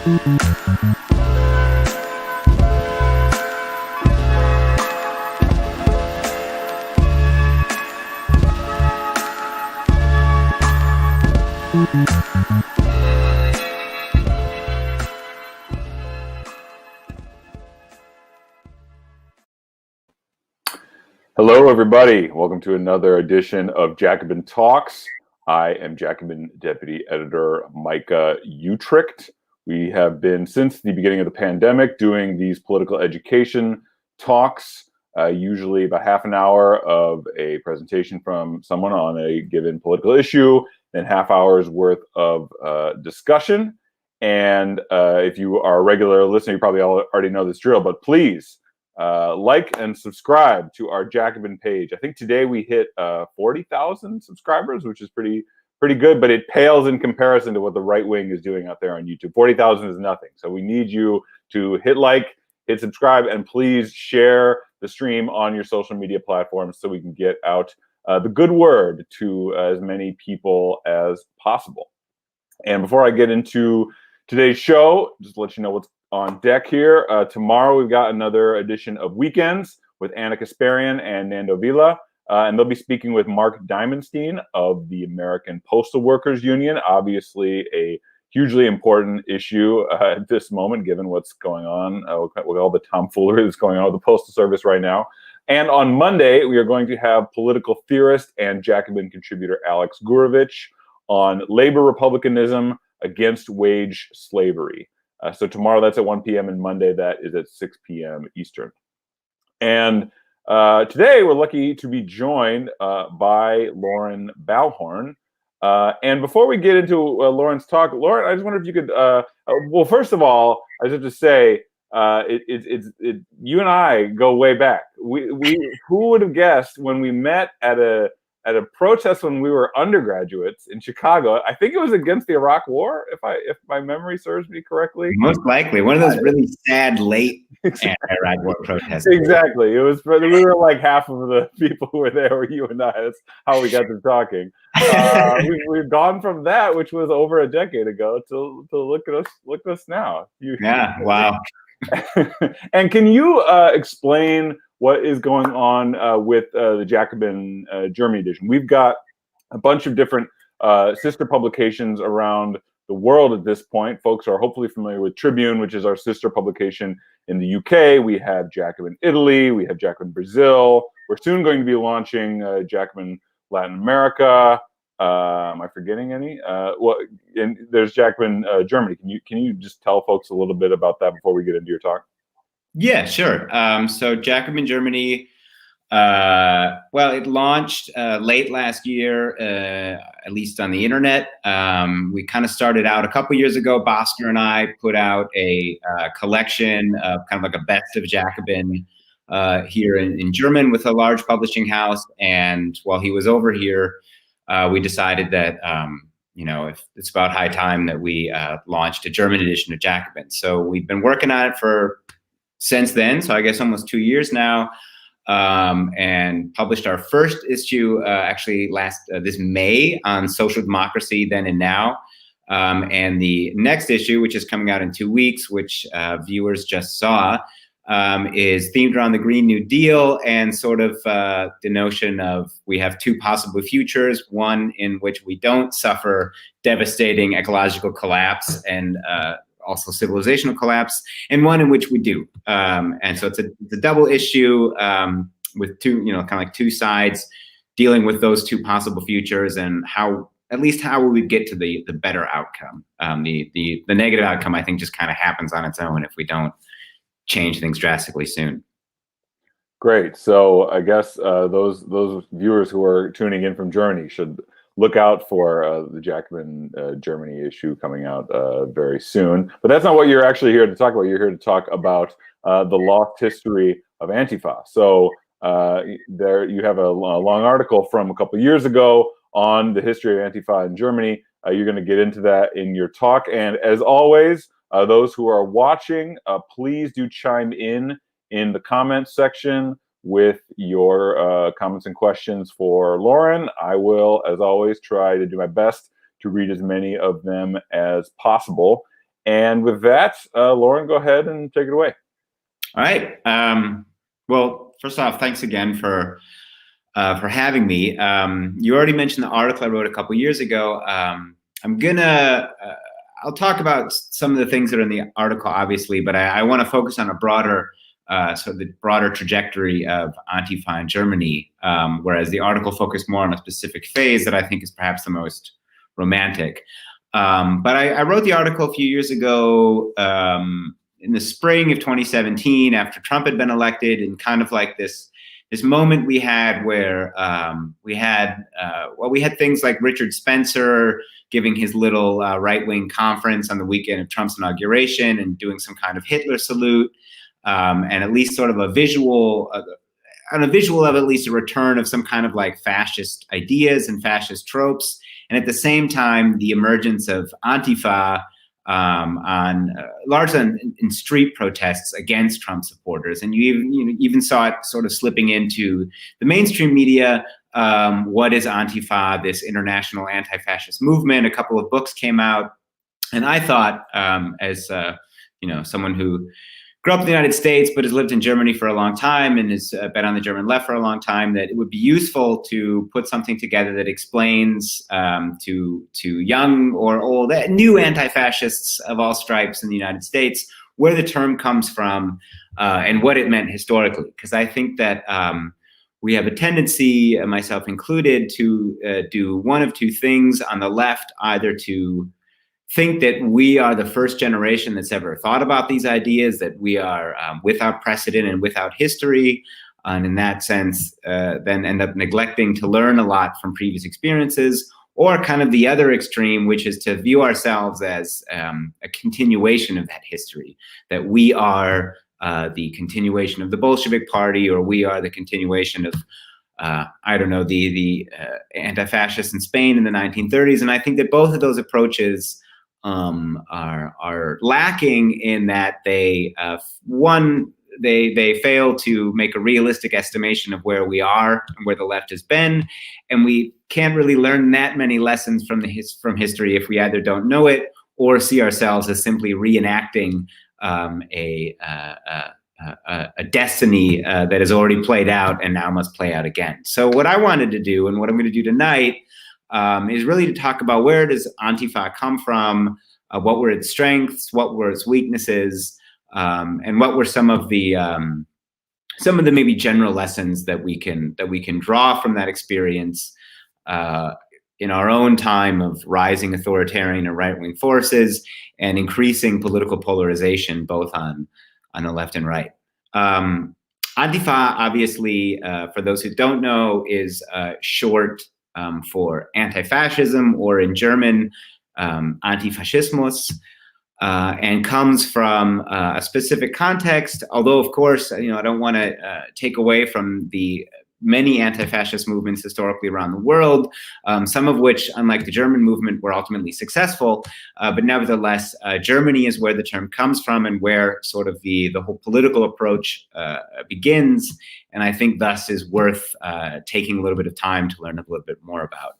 Hello, everybody. Welcome to another edition of Jacobin Talks. I am Jacobin Deputy Editor Micah Uetricht. We have been, since the beginning of the pandemic, doing these political education talks, usually about half an hour of a presentation from someone on a given political issue, then half hour's worth of discussion. And if you are a regular listener, you probably already know this drill, but please, like and subscribe to our Jacobin page. I think today we hit 40,000 subscribers, which is pretty good, but it pales in comparison to what the right wing is doing out there on YouTube. 40,000 is nothing. So we need you to hit like, hit subscribe, and please share the stream on your social media platforms so we can get out the good word to as many people as possible. And before I get into today's show, just to let you know what's on deck here. Tomorrow we've got another edition of Weekends with Anna Kasparian and Nando Vila, and they'll be speaking with Mark Diamondstein of the American Postal Workers Union. Obviously a hugely important issue at this moment, given what's going on with all the tomfoolery that's going on with the Postal Service right now. And on Monday, we are going to have political theorist and Jacobin contributor Alex Gurevich on labor republicanism against wage slavery. So tomorrow that's at 1 p.m. and Monday that is at 6 p.m. Eastern. And today we're lucky to be joined by Loren Balhorn. And before we get into Loren's talk, Loren, I just wonder if you could, well, first of all, I just have to say, you and I go way back. Who would have guessed when we met at a protest when we were undergraduates in Chicago? I think it was against the Iraq War, if my memory serves me correctly. Most likely one of those really sad late anti-Iraq War protests. Exactly. It was. We were like half of the people who were there were you and I. That's how we got to talking. We've gone from that, which was over a decade ago, to look at us now. Wow. And can you explain what is going on with the Jacobin Germany edition? We've got a bunch of different sister publications around the world at this point. Folks are hopefully familiar with Tribune, which is our sister publication in the UK. We have Jacobin Italy. We have Jacobin Brazil. We're soon going to be launching Jacobin Latin America. Am I forgetting any? And there's Jacobin Germany. Can you just tell folks a little bit about that before we get into your talk? Yeah, sure. So Jacobin Germany, it launched late last year, at least on the internet. We kind of started out a couple years ago. Bosco and I put out a collection of kind of like a best of Jacobin here in German with a large publishing house. And while he was over here, we decided that, if it's about high time that we launched a German edition of Jacobin. So we've been working on it since then, so I guess almost 2 years now, and published our first issue actually this May on social democracy then and now. And the next issue, which is coming out in 2 weeks, which viewers just saw, is themed around the Green New Deal and sort of the notion of we have two possible futures, one in which we don't suffer devastating ecological collapse and also civilizational collapse, and one in which we do. And so it's a double issue with two, kind of like two sides dealing with those two possible futures and how will we get to the better outcome. The negative outcome, I think, just kind of happens on its own if we don't change things drastically soon. Great. So I guess those viewers who are tuning in from Germany should look out for the Jacobin Germany issue coming out very soon. But that's not what you're actually here to talk about. You're here to talk about the lost history of Antifa. So there you have a long article from a couple years ago on the history of Antifa in Germany. You're going to get into that in your talk. And as always, those who are watching, please do chime in the comments section with your comments and questions for Loren. I will, as always, try to do my best to read as many of them as possible. And with that, Loren, go ahead and take it away. All right. Well, first off, thanks again for having me. You already mentioned the article I wrote a couple years ago. I'll talk about some of the things that are in the article, obviously, but I want to focus on a broader, the broader trajectory of Antifa in Germany, whereas the article focused more on a specific phase that I think is perhaps the most romantic. But I wrote the article a few years ago in the spring of 2017, after Trump had been elected, and kind of like this moment we had where we had things like Richard Spencer giving his little right-wing conference on the weekend of Trump's inauguration and doing some kind of Hitler salute, and at least sort of a visual of at least a return of some kind of like fascist ideas and fascist tropes. And at the same time, the emergence of Antifa largely in street protests against Trump supporters. And you even saw it sort of slipping into the mainstream media. What is Antifa, this international anti-fascist movement? A couple of books came out. And I thought, as someone who grew up in the United States, but has lived in Germany for a long time and has been on the German left for a long time, that it would be useful to put something together that explains to young or old, new anti-fascists of all stripes in the United States, where the term comes from and what it meant historically. Because I think that we have a tendency, myself included, to do one of two things on the left, either to think that we are the first generation that's ever thought about these ideas, that we are without precedent and without history, and in that sense, then end up neglecting to learn a lot from previous experiences, or kind of the other extreme, which is to view ourselves as a continuation of that history, that we are the continuation of the Bolshevik Party, or we are the continuation of the anti-fascists in Spain in the 1930s. And I think that both of those approaches are lacking in that they fail to make a realistic estimation of where we are and where the left has been, and we can't really learn that many lessons from history if we either don't know it or see ourselves as simply reenacting a destiny that has already played out and now must play out again. So what I wanted to do, and what I'm going to do tonight, is really to talk about where does Antifa come from, what were its strengths, what were its weaknesses, and what were some of the maybe general lessons that we can draw from that experience in our own time of rising authoritarian and right-wing forces and increasing political polarization, both on the left and right. Antifa, obviously, for those who don't know, is short for anti-fascism, or in German, Antifaschismus, and comes from a specific context. Although, of course, I don't want to take away from the many anti-fascist movements historically around the world, some of which, unlike the German movement, were ultimately successful. But nevertheless, Germany is where the term comes from and where sort of the whole political approach begins. And I think thus is worth taking a little bit of time to learn a little bit more about.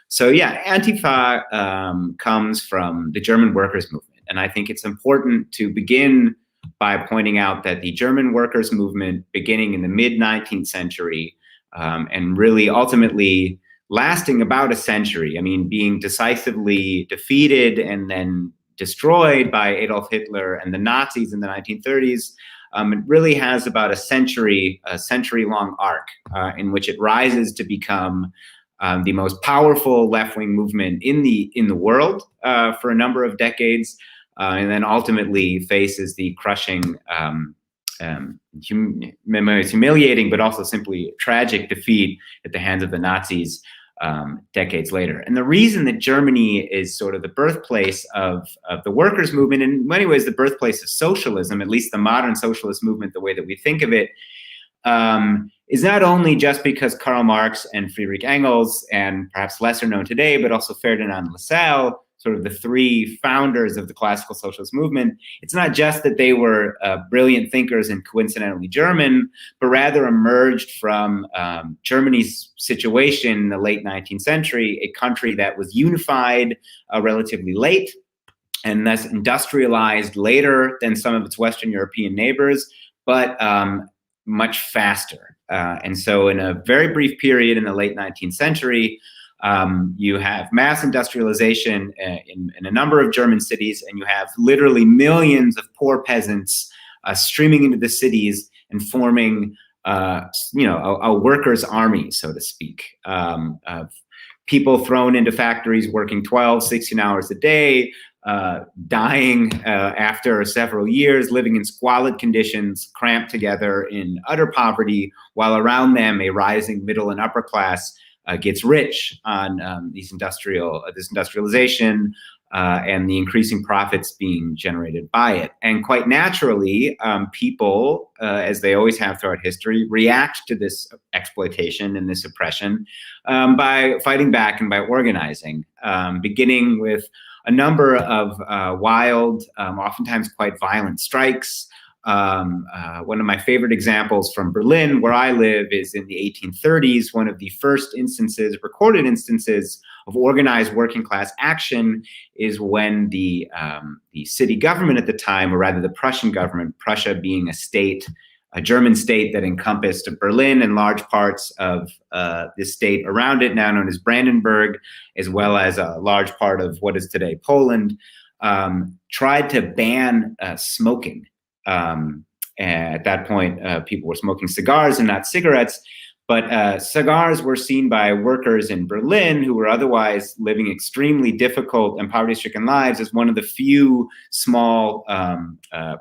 So yeah, Antifa comes from the German workers' movement. And I think it's important to begin by pointing out that the German workers' movement, beginning in the mid-19th century, and really ultimately lasting about a century, being decisively defeated and then destroyed by Adolf Hitler and the Nazis in the 1930s, it really has about a century-long arc in which it rises to become the most powerful left-wing movement in the world for a number of decades, and then ultimately faces the crushing, humiliating, but also simply tragic defeat at the hands of the Nazis decades later. And the reason that Germany is sort of the birthplace of the workers' movement, in many ways the birthplace of socialism, at least the modern socialist movement, the way that we think of it, is not only just because Karl Marx and Friedrich Engels, and perhaps lesser known today, but also Ferdinand Lassalle, sort of the three founders of the classical socialist movement. It's not just that they were brilliant thinkers and coincidentally German, but rather emerged from Germany's situation in the late 19th century, a country that was unified relatively late, and thus industrialized later than some of its Western European neighbors, but much faster. And so in a very brief period in the late 19th century, you have mass industrialization in a number of German cities, and you have literally millions of poor peasants streaming into the cities and forming a workers' army, so to speak, of people thrown into factories working 12, 16 hours a day, dying after several years, living in squalid conditions, cramped together in utter poverty, while around them a rising middle and upper class gets rich on this industrialization and the increasing profits being generated by it. And quite naturally, people, as they always have throughout history, react to this exploitation and this oppression by fighting back and by organizing, beginning with a number of wild, oftentimes quite violent strikes. One of my favorite examples from Berlin, where I live, is in the 1830s. One of the first instances, recorded instances, of organized working class action is when the city government at the time, or rather the Prussian government, Prussia being a state, a German state that encompassed Berlin and large parts of the state around it, now known as Brandenburg, as well as a large part of what is today Poland, tried to ban smoking. At that point, people were smoking cigars and not cigarettes, but cigars were seen by workers in Berlin, who were otherwise living extremely difficult and poverty-stricken lives, as one of the few small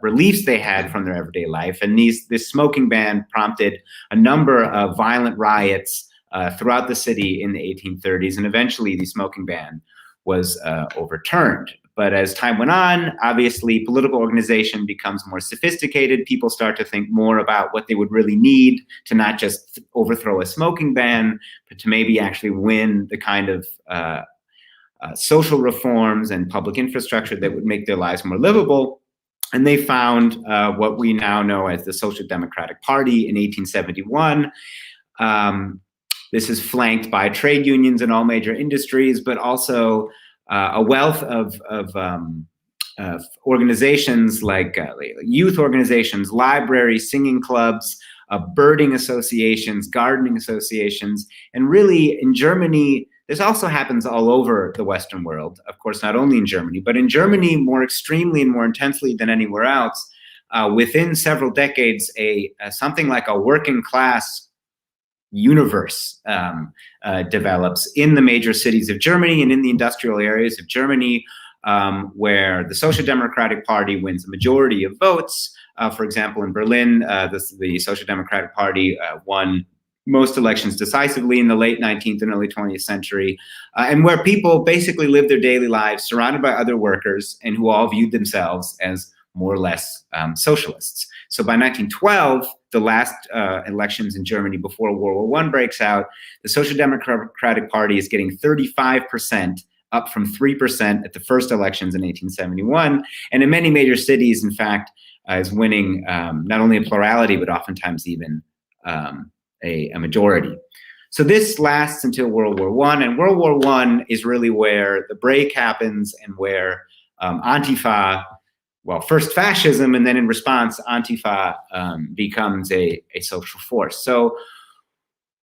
reliefs they had from their everyday life. And this smoking ban prompted a number of violent riots throughout the city in the 1830s, and eventually the smoking ban was overturned. But as time went on, obviously political organization becomes more sophisticated. People start to think more about what they would really need to not just overthrow a smoking ban, but to maybe actually win the kind of social reforms and public infrastructure that would make their lives more livable. And they found what we now know as the Social Democratic Party in 1871. This is flanked by trade unions in all major industries, but also a wealth of organizations like youth organizations, libraries, singing clubs, birding associations, gardening associations. And really in Germany, this also happens all over the Western world, of course, not only in Germany, but in Germany more extremely and more intensely than anywhere else. Within several decades, something like a working class universe develops in the major cities of Germany and in the industrial areas of Germany, where the Social Democratic Party wins a majority of votes. For example, in Berlin, the Social Democratic Party won most elections decisively in the late 19th and early 20th century, and where people basically lived their daily lives surrounded by other workers and who all viewed themselves as more or less socialists. So by 1912, the last elections in Germany before World War I breaks out, the Social Democratic Party is getting 35%, up from 3% at the first elections in 1871. And in many major cities, in fact, is winning not only a plurality, but oftentimes even a majority. So this lasts until World War I, and World War I is really where the break happens and where Antifa, well, first fascism, and then in response, Antifa becomes a social force. So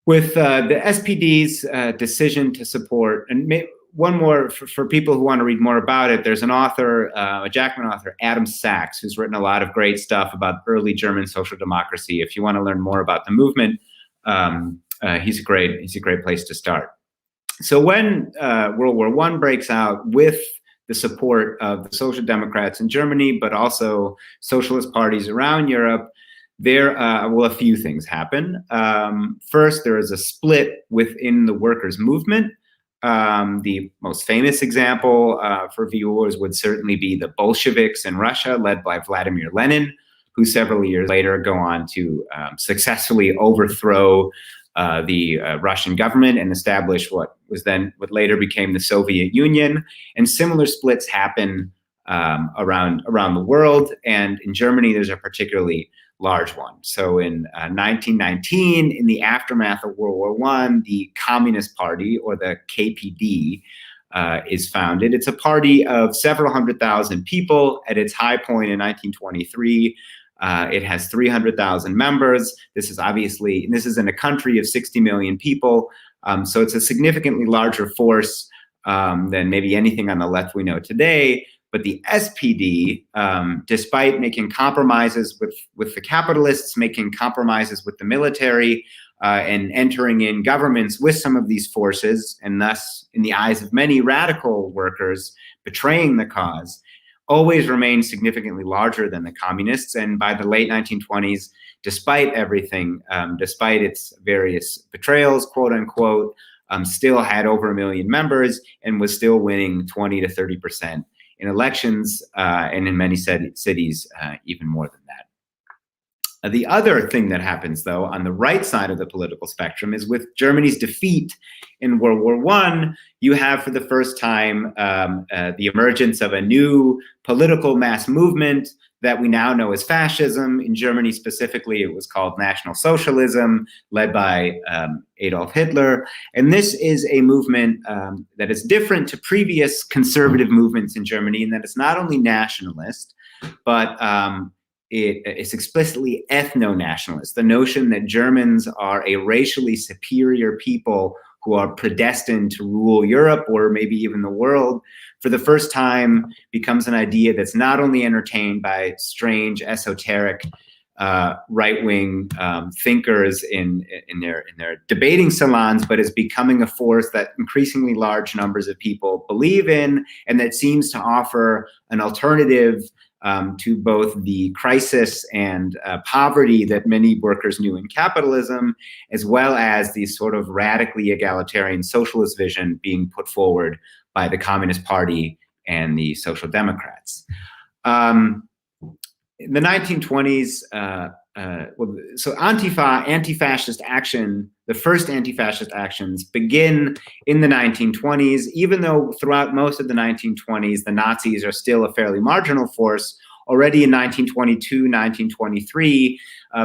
with the SPD's decision to support, and one more for people who want to read more about it, there's an author, a Jacobin author, Adam Sachs, who's written a lot of great stuff about early German social democracy. If you want to learn more about the movement, he's a great place to start. So when World War I breaks out, with the support of the Social Democrats in Germany, but also socialist parties around Europe, there a few things happen. First, there is a split within the workers' movement. The most famous example for viewers would certainly be the Bolsheviks in Russia, led by Vladimir Lenin, who several years later go on to successfully overthrow the Russian government and establish what later became the Soviet Union. And similar splits happen around the world. And in Germany, there's a particularly large one. So in 1919, in the aftermath of World War I, the Communist Party, or the KPD, is founded. It's a party of several 100,000 people. At its high point in 1923, it has 300,000 members. This is in a country of 60 million people. So it's a significantly larger force than maybe anything on the left we know today. But the SPD, despite making compromises with the capitalists, making compromises with the military, and entering in governments with some of these forces, and thus, in the eyes of many radical workers, betraying the cause, always remained significantly larger than the communists. And by the late 1920s, despite everything, despite its various betrayals, quote unquote, still had over 1 million members and was still winning 20 to 30% in elections, and in many cities, even more than that. The other thing that happens, though, on the right side of the political spectrum is with Germany's defeat in World War I, you have for the first time the emergence of a new political mass movement that we now know as fascism. In Germany specifically, it was called National Socialism, led by Adolf Hitler. And this is a movement that is different to previous conservative movements in Germany in that it's not only nationalist, but it's explicitly ethno-nationalist. The notion that Germans are a racially superior people who are predestined to rule Europe or maybe even the world, for the first time becomes an idea that's not only entertained by strange, esoteric, right-wing thinkers in their debating salons, but is becoming a force that increasingly large numbers of people believe in, and that seems to offer an alternative to both the crisis and poverty that many workers knew in capitalism, as well as the sort of radically egalitarian socialist vision being put forward by the Communist Party and the Social Democrats. In the 1920s, so Antifa, anti-fascist action, the first anti-fascist actions begin in the 1920s, even though throughout most of the 1920s, the Nazis are still a fairly marginal force. Already in 1922, 1923,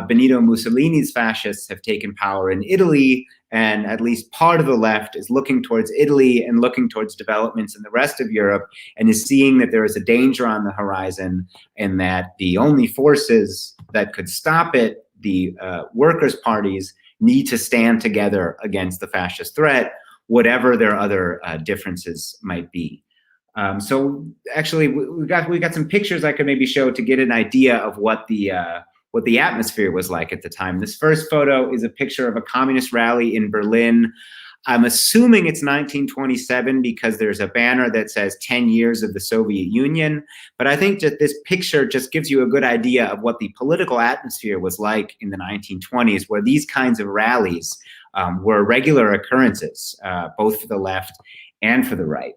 Benito Mussolini's fascists have taken power in Italy, and at least part of the left is looking towards Italy and looking towards developments in the rest of Europe, and is seeing that there is a danger on the horizon, and that the only forces that could stop it, the workers' parties, need to stand together against the fascist threat, whatever their other differences might be. So actually, we got some pictures I could maybe show to get an idea of what the atmosphere was like at the time. This first photo is a picture of a communist rally in Berlin. I'm assuming it's 1927 because there's a banner that says 10 years of the Soviet Union. But I think that this picture just gives you a good idea of what the political atmosphere was like in the 1920s, where these kinds of rallies were regular occurrences, both for the left and for the right.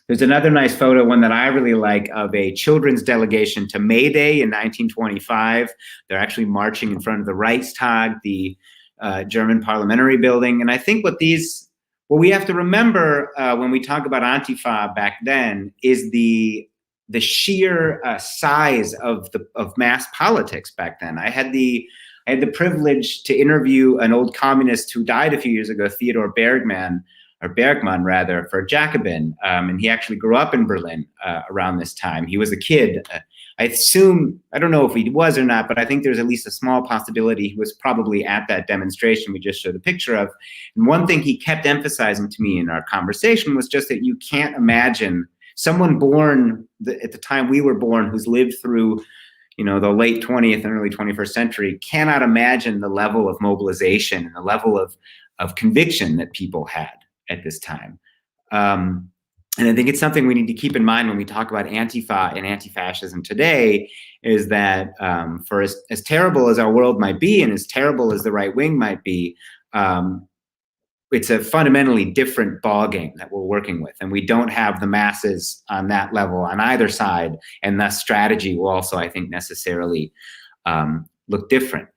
There's another nice photo, one that I really like, of a children's delegation to May Day in 1925. They're actually marching in front of the Reichstag, the German parliamentary building. And I think what we have to remember when we talk about Antifa back then is the sheer size of mass politics back then. I had the privilege to interview an old communist who died a few years ago, Theodor Bergman, for Jacobin. And he actually grew up in Berlin around this time. He was a kid. I assume, I don't know if he was or not, but I think there's at least a small possibility he was probably at that demonstration we just showed a picture of. And one thing he kept emphasizing to me in our conversation was just that you can't imagine someone born at the time we were born, who's lived through the late 20th and early 21st century, cannot imagine the level of mobilization and the level of conviction that people had at this time. And I think it's something we need to keep in mind when we talk about Antifa and anti-fascism today, is that for as terrible as our world might be and as terrible as the right wing might be, it's a fundamentally different ballgame that we're working with. And we don't have the masses on that level on either side. And thus strategy will also, I think, necessarily look different.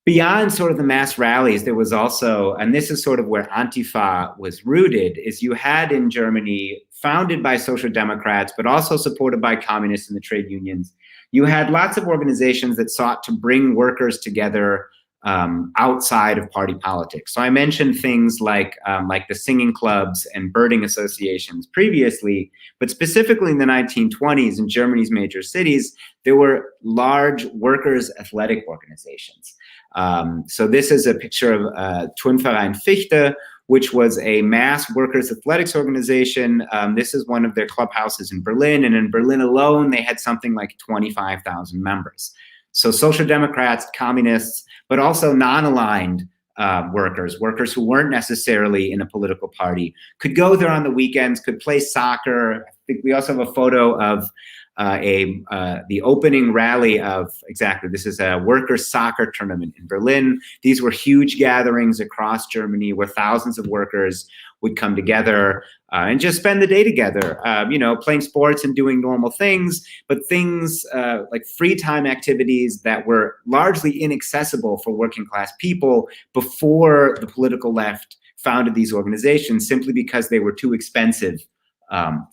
Beyond sort of the mass rallies, there was also, and this is sort of where Antifa was rooted, is you had in Germany, founded by social democrats, but also supported by communists and the trade unions, you had lots of organizations that sought to bring workers together outside of party politics. So I mentioned things like the singing clubs and birding associations previously, but specifically in the 1920s in Germany's major cities, there were large workers' athletic organizations. So this is a picture of Turnverein Fichte, which was a mass workers' athletics organization. This is one of their clubhouses in Berlin, and in Berlin alone, they had something like 25,000 members. So social democrats, communists, but also non-aligned workers who weren't necessarily in a political party, could go there on the weekends, could play soccer. I think we also have a photo of the opening rally of, this is a workers' soccer tournament in Berlin. These were huge gatherings across Germany where thousands of workers would come together and just spend the day together, playing sports and doing normal things, but things like free time activities that were largely inaccessible for working class people before the political left founded these organizations, simply because they were too expensive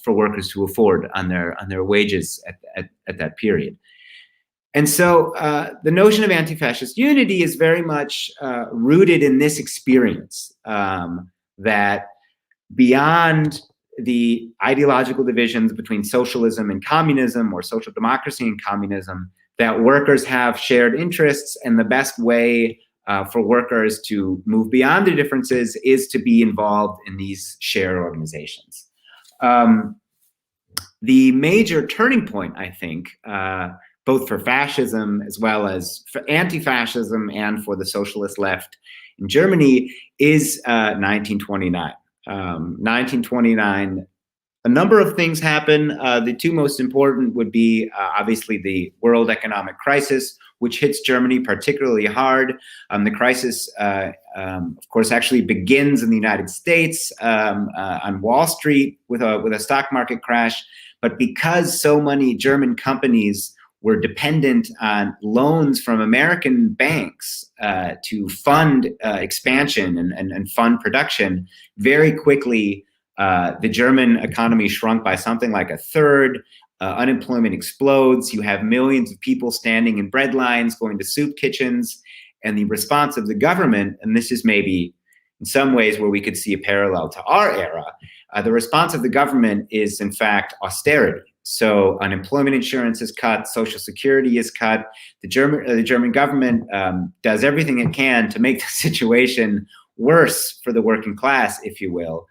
for workers to afford on their wages at that period. And so the notion of anti-fascist unity is very much rooted in this experience that beyond the ideological divisions between socialism and communism, or social democracy and communism, that workers have shared interests, and the best way for workers to move beyond their differences is to be involved in these shared organizations. The major turning point, I think, both for fascism as well as for anti-fascism and for the socialist left in Germany, is 1929. 1929, a number of things happen. The two most important would be obviously the world economic crisis, which hits Germany particularly hard. The crisis, of course, actually begins in the United States on Wall Street with a stock market crash. But because so many German companies were dependent on loans from American banks to fund expansion and fund production, very quickly the German economy shrunk by something like a third. Unemployment explodes. You have millions of people standing in bread lines, going to soup kitchens, and the response of the government, and this is maybe in some ways where we could see a parallel to our era, the response of the government is in fact austerity. So unemployment insurance is cut, Social Security is cut. The German government does everything it can to make the situation worse for the working class, if you will,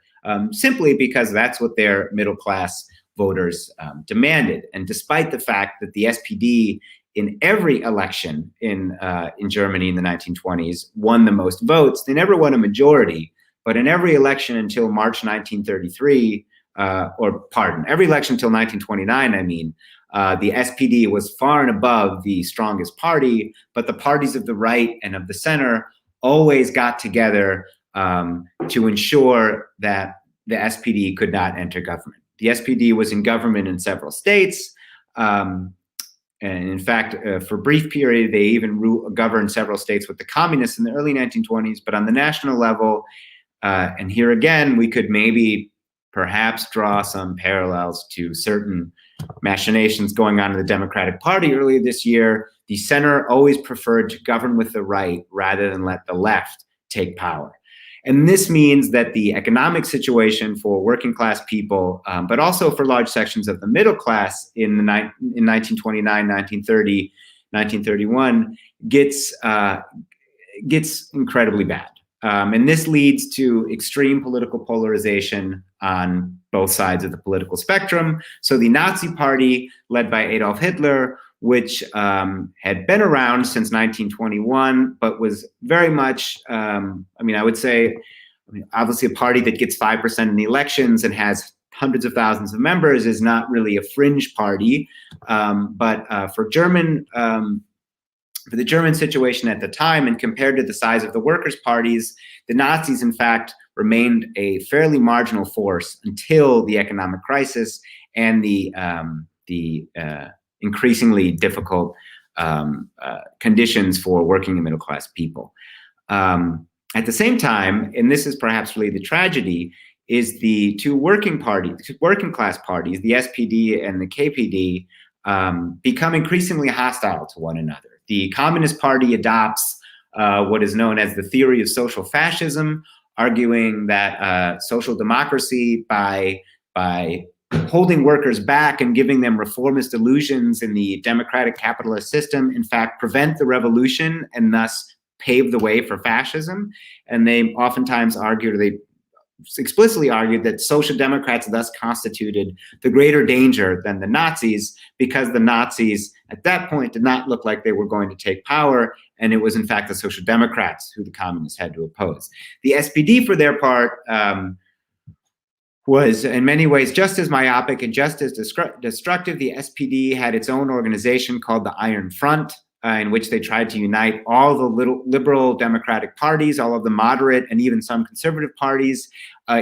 simply because that's what their middle class voters demanded. And despite the fact that the SPD in every election in Germany in the 1920s won the most votes, they never won a majority, but in every election until March 1933, every election until 1929, the SPD was far and above the strongest party, but the parties of the right and of the center always got together to ensure that the SPD could not enter government. The SPD was in government in several states, and in fact, for a brief period, they even governed several states with the communists in the early 1920s, but on the national level, and here again, we could maybe perhaps draw some parallels to certain machinations going on in the Democratic Party earlier this year. The center always preferred to govern with the right rather than let the left take power. And this means that the economic situation for working class people, but also for large sections of the middle class in 1929, 1930, 1931, gets incredibly bad. And this leads to extreme political polarization on both sides of the political spectrum. So the Nazi Party, led by Adolf Hitler, which had been around since 1921, but was very much, I would say, obviously a party that gets 5% in the elections and has hundreds of thousands of members is not really a fringe party. But for the German situation at the time, and compared to the size of the workers' parties, the Nazis, in fact, remained a fairly marginal force until the economic crisis and the increasingly difficult conditions for working and middle class people. At the same time, and this is perhaps really the tragedy, is the two working class parties, the SPD and the KPD, become increasingly hostile to one another. The Communist Party adopts what is known as the theory of social fascism, arguing that social democracy, by holding workers back and giving them reformist illusions in the democratic capitalist system, in fact, prevent the revolution and thus pave the way for fascism. And they oftentimes argued, or they explicitly argued, that social democrats thus constituted the greater danger than the Nazis, because the Nazis at that point did not look like they were going to take power, and it was in fact the social democrats who the communists had to oppose. The SPD, for their part, was in many ways just as myopic and just as destructive. The SPD had its own organization called the Iron Front, in which they tried to unite all the liberal democratic parties, all of the moderate and even some conservative parties,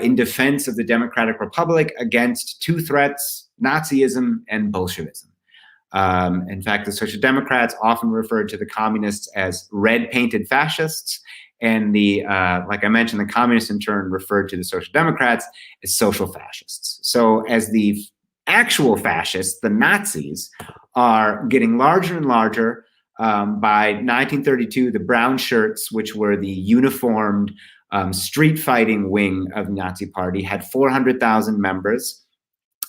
in defense of the Democratic Republic against two threats: Nazism and Bolshevism. In fact, the Social Democrats often referred to the communists as red-painted fascists, and like I mentioned, the communists in turn referred to the Social Democrats as social fascists. So as the actual fascists, the Nazis, are getting larger and larger. By 1932, the brown shirts, which were the uniformed street fighting wing of the Nazi Party, had 400,000 members.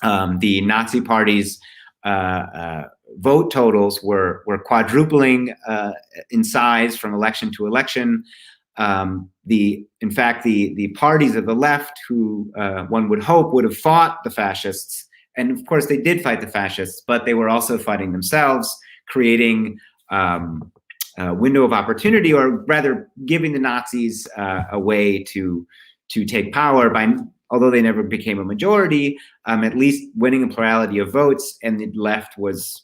The Nazi Party's vote totals were quadrupling in size from election to election. In fact, the parties of the left, who one would hope would have fought the fascists, and of course they did fight the fascists, but they were also fighting themselves, creating a window of opportunity, or rather giving the Nazis a way to take power by, although they never became a majority, at least winning a plurality of votes, and the left was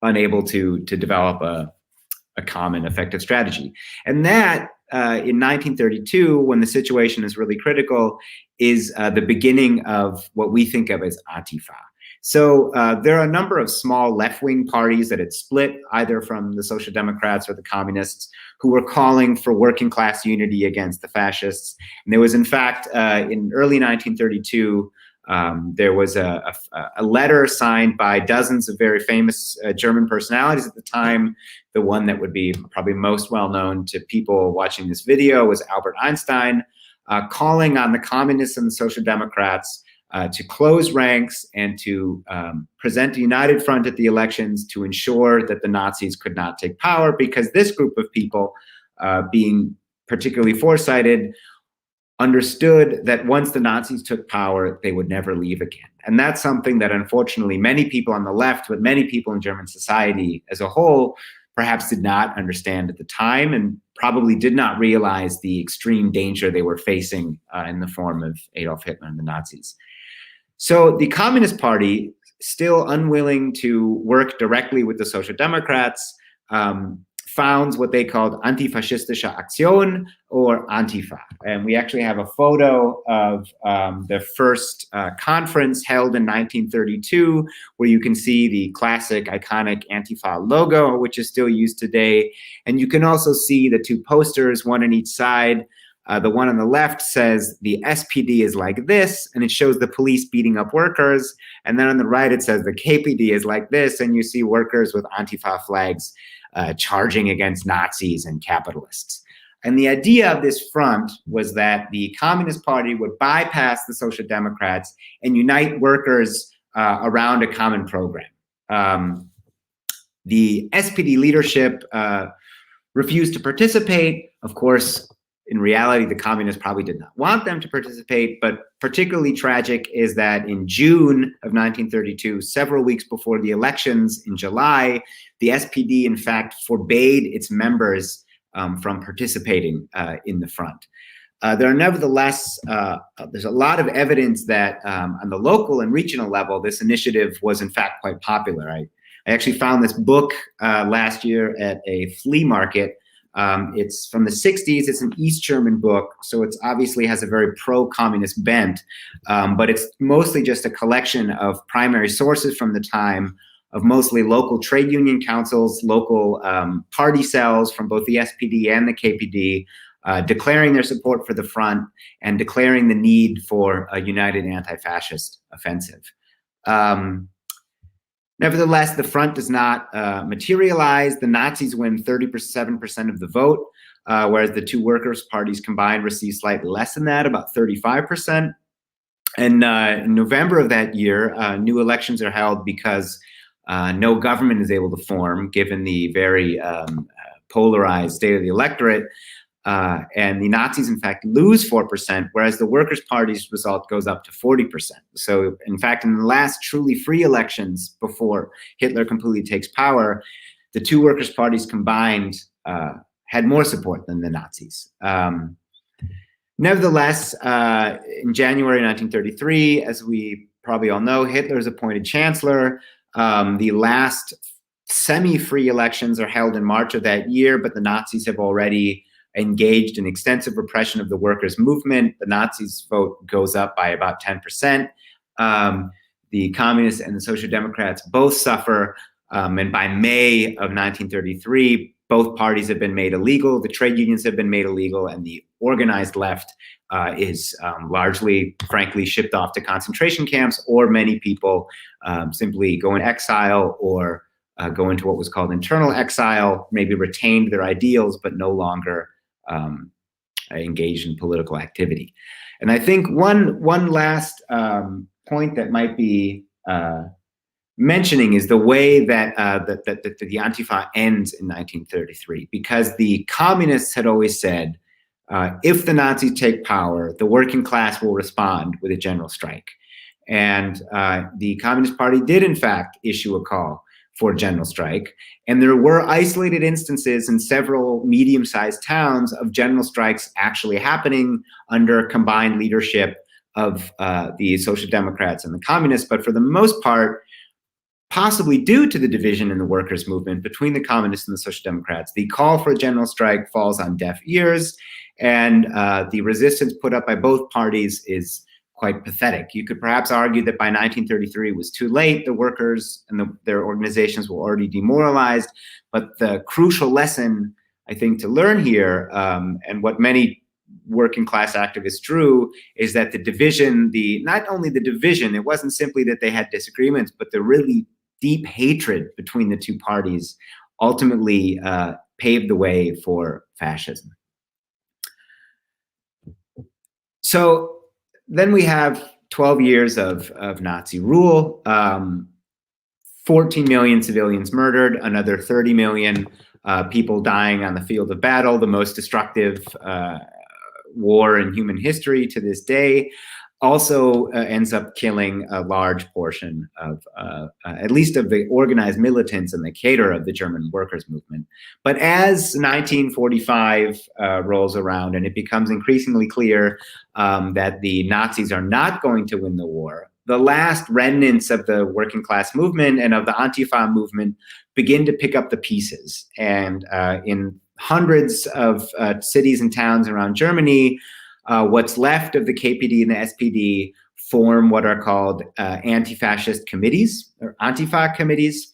unable to develop a common effective strategy. And that, in 1932, when the situation is really critical, is the beginning of what we think of as Antifa. So there are a number of small left-wing parties that had split, either from the Social Democrats or the Communists, who were calling for working-class unity against the fascists. And there was, in fact, in early 1932, there was a letter signed by dozens of very famous German personalities at the time. The one that would be probably most well-known to people watching this video was Albert Einstein, calling on the Communists and the Social Democrats to close ranks and to present a united front at the elections to ensure that the Nazis could not take power, because this group of people, being particularly foresighted, understood that once the Nazis took power, they would never leave again. And that's something that unfortunately many people on the left, but many people in German society as a whole, perhaps did not understand at the time, and probably did not realize the extreme danger they were facing in the form of Adolf Hitler and the Nazis. So the Communist Party, still unwilling to work directly with the Social Democrats, founds what they called Antifaschistische Aktion, or Antifa. And we actually have a photo of the first conference held in 1932, where you can see the classic iconic Antifa logo, which is still used today. And you can also see the two posters, one on each side. The one on the left says the SPD is like this, and it shows the police beating up workers. And then on the right, it says the KPD is like this, and you see workers with Antifa flags charging against Nazis and capitalists. And the idea of this front was that the Communist Party would bypass the Social Democrats and unite workers around a common program. The SPD leadership refused to participate. Of course, in reality, the communists probably did not want them to participate, but particularly tragic is that in June of 1932, several weeks before the elections in July, the SPD, in fact, forbade its members from participating in the front. There are nevertheless, there's a lot of evidence that on the local and regional level, this initiative was in fact quite popular. I actually found this book last year at a flea market. It's from the 60s. It's an East German book, so it obviously has a very pro-communist bent, but it's mostly just a collection of primary sources from the time, of mostly local trade union councils, local party cells from both the SPD and the KPD, declaring their support for the front and declaring the need for a united anti-fascist offensive. Nevertheless, the front does not materialize. The Nazis win 37% of the vote. whereas the two workers' parties combined received slightly less than that, about 35%. And in November of that year, new elections are held because no government is able to form, given the very polarized state of the electorate. And the Nazis, in fact, lose 4%, whereas the Workers' Party's result goes up to 40%. So, in fact, in the last truly free elections before Hitler completely takes power, the two Workers' Parties combined had more support than the Nazis. Nevertheless, in January 1933, as we probably all know, Hitler is appointed chancellor. The last semi-free elections are held in March of that year, but the Nazis have already engaged in extensive repression of the workers' movement. The Nazis' vote goes up by about 10%. The communists and the social democrats both suffer. And by May of 1933, both parties have been made illegal. The trade unions have been made illegal, and the organized left is largely, frankly, shipped off to concentration camps, or many people simply go in exile or go into what was called internal exile, maybe retained their ideals, but no longer engaged in political activity. And I think one last point that might be mentioning is the way that the Antifa ends in 1933, because the communists had always said, if the Nazis take power, the working class will respond with a general strike. And the Communist Party did, in fact, issue a call for a general strike. And there were isolated instances in several medium-sized towns of general strikes actually happening under combined leadership of the Social Democrats and the Communists. But for the most part, possibly due to the division in the workers' movement between the Communists and the Social Democrats, the call for a general strike falls on deaf ears, and the resistance put up by both parties is quite pathetic. You could perhaps argue that by 1933 it was too late. The workers and their organizations were already demoralized, but the crucial lesson, I think, to learn here, and what many working class activists drew, is that the division, not only the division, it wasn't simply that they had disagreements, but the really deep hatred between the two parties ultimately paved the way for fascism. So then we have 12 years of Nazi rule, 14 million civilians murdered, another 30 million people dying on the field of battle, the most destructive war in human history to this day. Also ends up killing a large portion of, at least of the organized militants and the cadre of the German workers' movement. But as 1945 rolls around and it becomes increasingly clear that the Nazis are not going to win the war, the last remnants of the working class movement and of the Antifa movement begin to pick up the pieces. And in hundreds of cities and towns around Germany, what's left of the KPD and the SPD form what are called anti-fascist committees, or Antifa committees.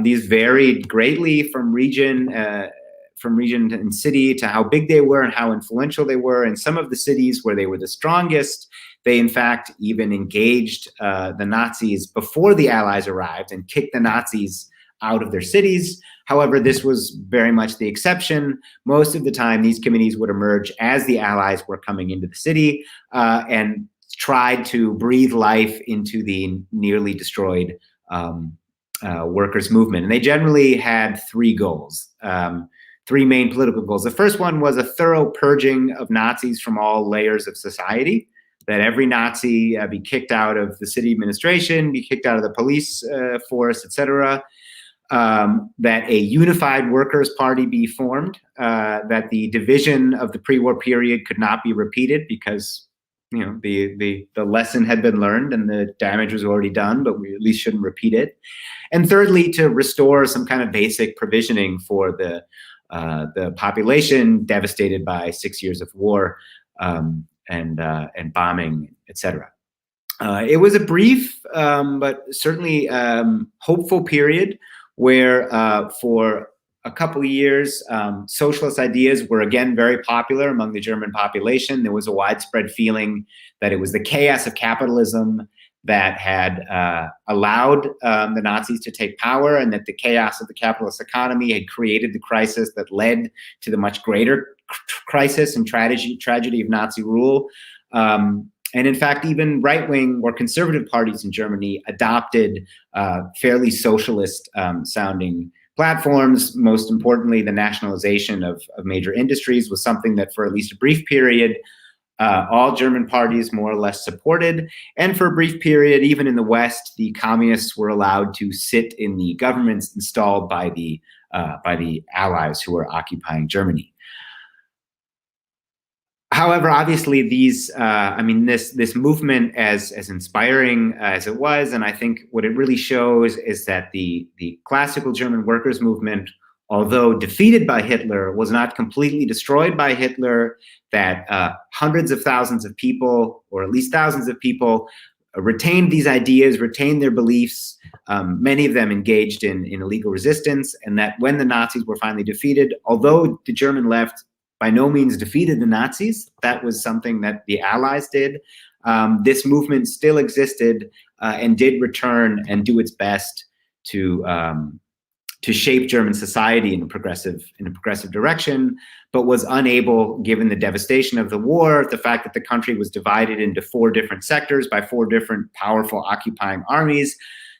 These varied greatly from region and city to how big they were and how influential they were. In some of the cities where they were the strongest, they in fact even engaged the Nazis before the Allies arrived and kicked the Nazis out of their cities. However, this was very much the exception. Most of the time, these committees would emerge as the Allies were coming into the city and tried to breathe life into the nearly destroyed workers' movement. And they generally had three goals, three main political goals. The first one was a thorough purging of Nazis from all layers of society, that every Nazi be kicked out of the city administration, be kicked out of the police force, etc., that a unified workers' party be formed, that the division of the pre-war period could not be repeated because, you know, the lesson had been learned and the damage was already done, but we at least shouldn't repeat it. And thirdly, to restore some kind of basic provisioning for the population devastated by 6 years of war and bombing, etc. It was a brief but certainly hopeful period where for a couple of years, socialist ideas were again very popular among the German population. There was a widespread feeling that it was the chaos of capitalism that had allowed the Nazis to take power, and that the chaos of the capitalist economy had created the crisis that led to the much greater crisis and tragedy of Nazi rule. And in fact, even right-wing or conservative parties in Germany adopted fairly socialist sounding platforms. Most importantly, the nationalization of major industries was something that for at least a brief period, all German parties more or less supported. And for a brief period, even in the West, the communists were allowed to sit in the governments installed by the Allies who were occupying Germany. However, obviously, these, this movement, as inspiring as it was, and I think what it really shows is that the classical German workers' movement, although defeated by Hitler, was not completely destroyed by Hitler, that hundreds of thousands of people, or at least thousands of people, retained these ideas, retained their beliefs, many of them engaged in illegal resistance, and that when the Nazis were finally defeated, although the German left by no means defeated the Nazis, that was something that the Allies did, this movement still existed and did return and do its best to shape German society in a progressive direction, but was unable, given the devastation of the war, the fact that the country was divided into 4 different sectors by 4 different powerful occupying armies,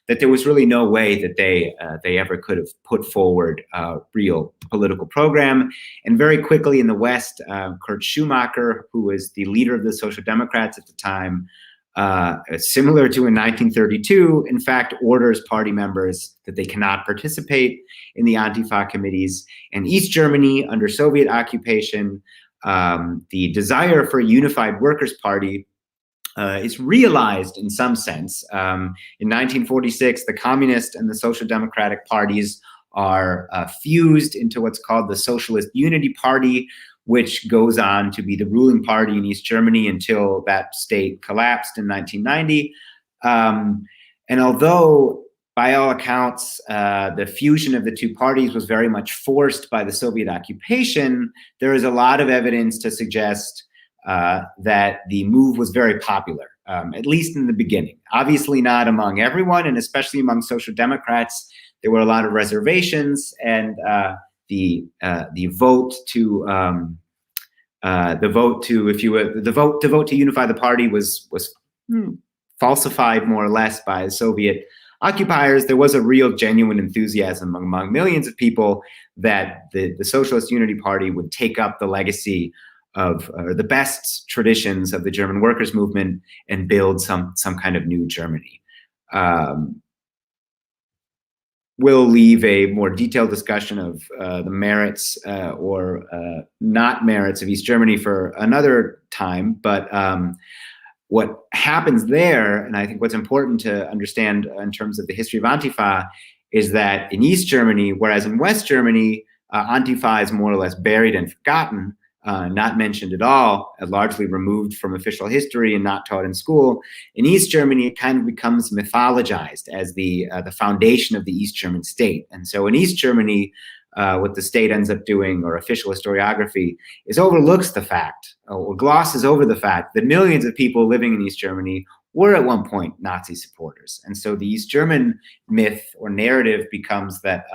that there was really no way that they ever could have put forward a real political program. And very quickly in the West, Kurt Schumacher, who was the leader of the Social Democrats at the time, similar to in 1932, in fact, orders party members that they cannot participate in the Antifa committees. And East Germany, under Soviet occupation, the desire for a unified workers' party is realized in some sense. In 1946, the Communist and the Social Democratic parties are fused into what's called the Socialist Unity Party, which goes on to be the ruling party in East Germany until that state collapsed in 1990. And although, by all accounts, the fusion of the 2 parties was very much forced by the Soviet occupation, there is a lot of evidence to suggest that the move was very popular, at least in the beginning. Obviously not among everyone, and especially among Social Democrats, there were a lot of reservations, and the vote to unify the party was falsified more or less by Soviet occupiers. There was a real genuine enthusiasm among millions of people that the Socialist Unity Party would take up the legacy of the best traditions of the German workers' movement and build some kind of new Germany. We'll leave a more detailed discussion of the merits or not merits of East Germany for another time, but what happens there, and I think what's important to understand in terms of the history of Antifa, is that in East Germany, whereas in West Germany, Antifa is more or less buried and forgotten, not mentioned at all, largely removed from official history and not taught in school. In East Germany, it kind of becomes mythologized as the foundation of the East German state. And so in East Germany, what the state ends up doing, or official historiography, is overlooks the fact, or glosses over the fact, that millions of people living in East Germany were at one point Nazi supporters. And so the East German myth or narrative becomes that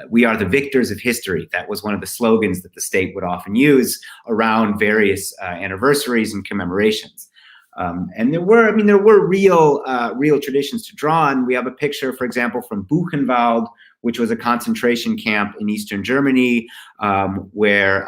we are the victors of history. That was one of the slogans that the state would often use around various anniversaries and commemorations. And there were real traditions to draw on. We have a picture, for example, from Buchenwald, which was a concentration camp in Eastern Germany, where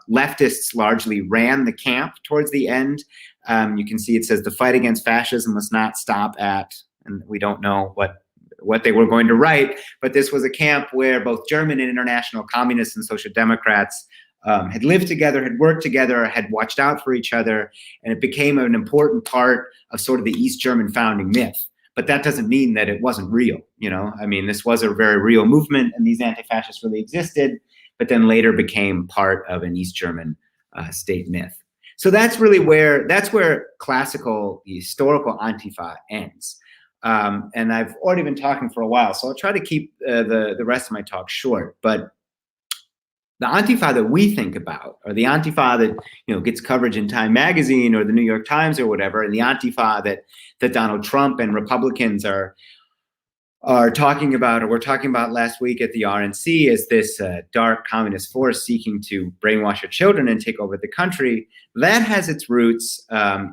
leftists largely ran the camp towards the end. You can see it says the fight against fascism must not stop at, and we don't know what they were going to write, but this was a camp where both German and international communists and social democrats had lived together, had worked together, had watched out for each other, and it became an important part of sort of the East German founding myth. But that doesn't mean that it wasn't real, you know? I mean, this was a very real movement, and these anti-fascists really existed, but then later became part of an East German state myth. So that's really where classical, historical Antifa ends. And I've already been talking for a while, so I'll try to keep the rest of my talk short. But the Antifa that we think about, or the Antifa that gets coverage in Time Magazine or the New York Times or whatever, and the Antifa that Donald Trump and Republicans are talking about, or were talking about last week at the RNC, is this dark communist force seeking to brainwash your children and take over the country. That has its roots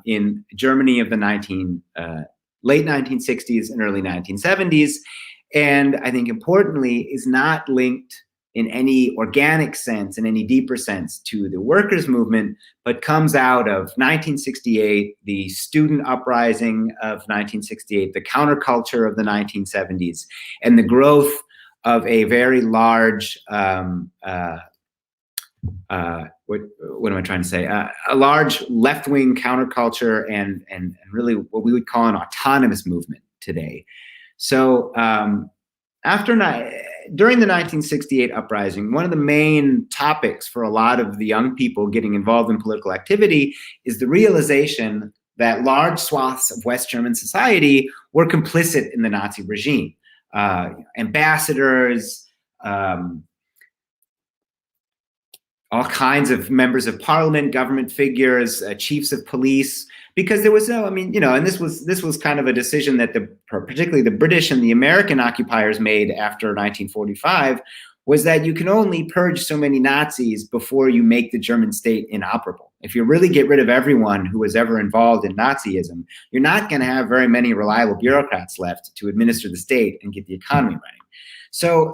in Germany of the late 1960s and early 1970s, and I think importantly is not linked in any organic sense, in any deeper sense, to the workers' movement, but comes out of 1968, the student uprising of 1968, the counterculture of the 1970s, and the growth of a very large, what am I trying to say? A large left-wing counterculture and really what we would call an autonomous movement today. So during the 1968 uprising, one of the main topics for a lot of the young people getting involved in political activity is the realization that large swaths of West German society were complicit in the Nazi regime. Ambassadors, all kinds of members of parliament, government figures, chiefs of police, because there was no, and this was kind of a decision that particularly the British and the American occupiers made after 1945, was that you can only purge so many Nazis before you make the German state inoperable. If you really get rid of everyone who was ever involved in Nazism, you're not going to have very many reliable bureaucrats left to administer the state and get the economy running. So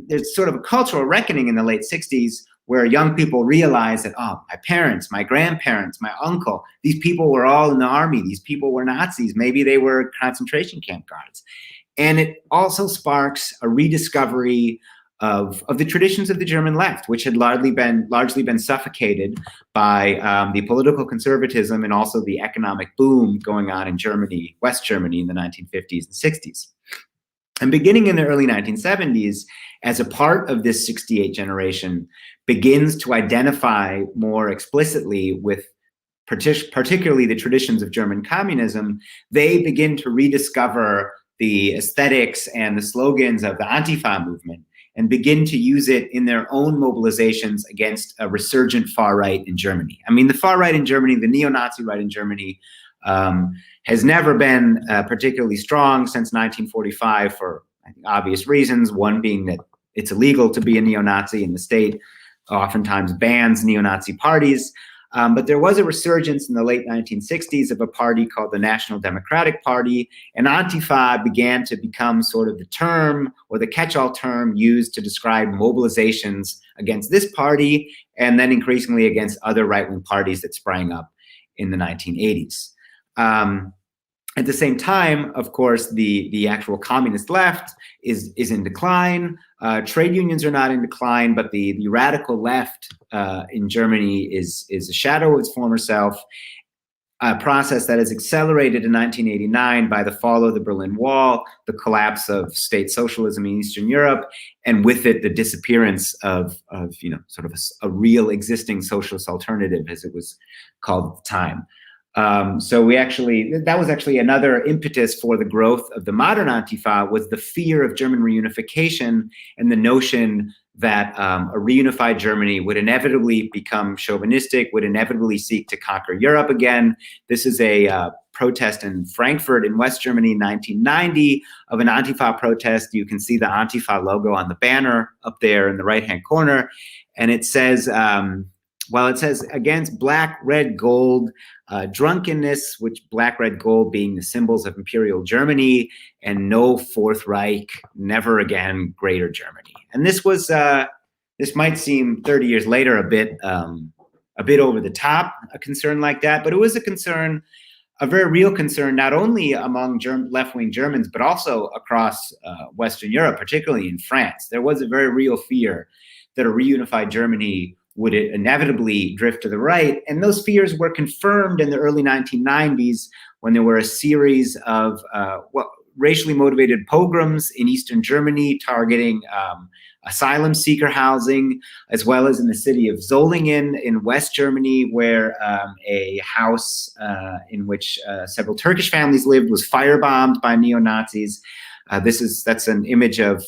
there's sort of a cultural reckoning in the late 60s where young people realize that, oh, my parents, my grandparents, my uncle, these people were all in the army. These people were Nazis. Maybe they were concentration camp guards. And it also sparks a rediscovery of the traditions of the German left, which had largely been suffocated by the political conservatism and also the economic boom going on in Germany, West Germany, in the 1950s and 60s. And beginning in the early 1970s, as a part of this 68 generation begins to identify more explicitly with particularly the traditions of German communism, they begin to rediscover the aesthetics and the slogans of the Antifa movement and begin to use it in their own mobilizations against a resurgent far right in Germany. I mean, the far right in Germany, the neo-Nazi right in Germany, has never been particularly strong since 1945 for I think, obvious reasons. One being that it's illegal to be a neo-Nazi, and the state oftentimes bans neo-Nazi parties. But there was a resurgence in the late 1960s of a party called the National Democratic Party, and Antifa began to become sort of the term or the catch-all term used to describe mobilizations against this party and then increasingly against other right-wing parties that sprang up in the 1980s. At the same time, of course, the actual communist left is in decline. Trade unions are not in decline, but the radical left in Germany is a shadow of its former self, a process that is accelerated in 1989 by the fall of the Berlin Wall, the collapse of state socialism in Eastern Europe, and with it, the disappearance of sort of a real existing socialist alternative, as it was called at the time. So that was actually another impetus for the growth of the modern Antifa, was the fear of German reunification and the notion that a reunified Germany would inevitably become chauvinistic, would inevitably seek to conquer Europe again. This is a protest in Frankfurt in West Germany in 1990 of an Antifa protest. You can see the Antifa logo on the banner up there in the right-hand corner. And it says, it says against black, red, gold, drunkenness, which black, red, gold being the symbols of Imperial Germany, and no Fourth Reich, never again greater Germany. And this was, this might seem 30 years later a bit over the top, a concern like that, but it was a concern, a very real concern, not only among left-wing Germans, but also across Western Europe, particularly in France. There was a very real fear that a reunified Germany would it inevitably drift to the right. And those fears were confirmed in the early 1990s when there were a series of racially motivated pogroms in Eastern Germany targeting asylum seeker housing, as well as in the city of Solingen in West Germany, where a house in which several Turkish families lived was firebombed by neo-Nazis. That's an image of,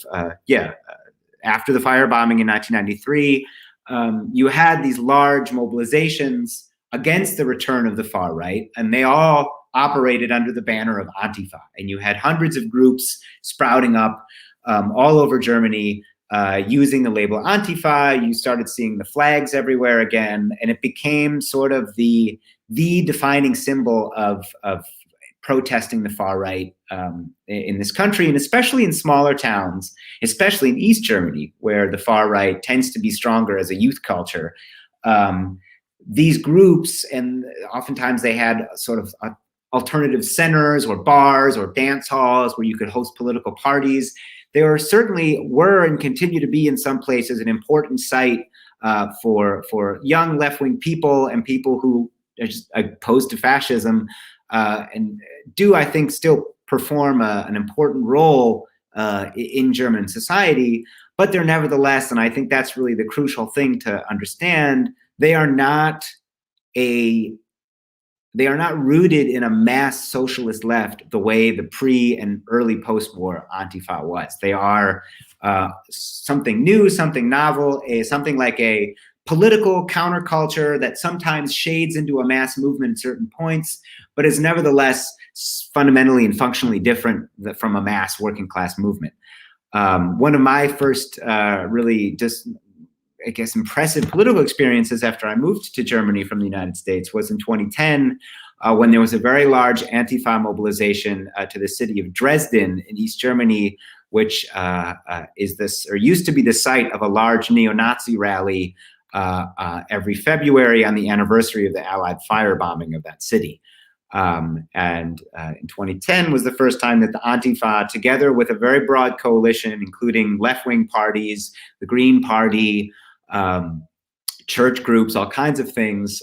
after the firebombing in 1993, you had these large mobilizations against the return of the far right, and they all operated under the banner of Antifa. And you had hundreds of groups sprouting up all over Germany using the label Antifa. You started seeing the flags everywhere again, and it became sort of the defining symbol of protesting the far right in this country, and especially in smaller towns, especially in East Germany, where the far right tends to be stronger as a youth culture. These groups, and oftentimes they had sort of alternative centers or bars or dance halls where you could host political parties. They were and continue to be in some places an important site for young left-wing people and people who are just opposed to fascism, and do, I think, still perform an important role in German society. But they're nevertheless, and I think that's really the crucial thing to understand, they are not rooted in a mass socialist left the way the pre and early post-war Antifa was. They are something new, something novel, something like a political counterculture that sometimes shades into a mass movement at certain points, but is nevertheless fundamentally and functionally different from a mass working class movement. One of my first really just, I guess, impressive political experiences after I moved to Germany from the United States was in 2010, when there was a very large Antifa mobilization to the city of Dresden in East Germany, which used to be the site of a large neo-Nazi rally every February on the anniversary of the Allied firebombing of that city. And in 2010 was the first time that the Antifa, together with a very broad coalition, including left-wing parties, the Green Party, church groups, all kinds of things,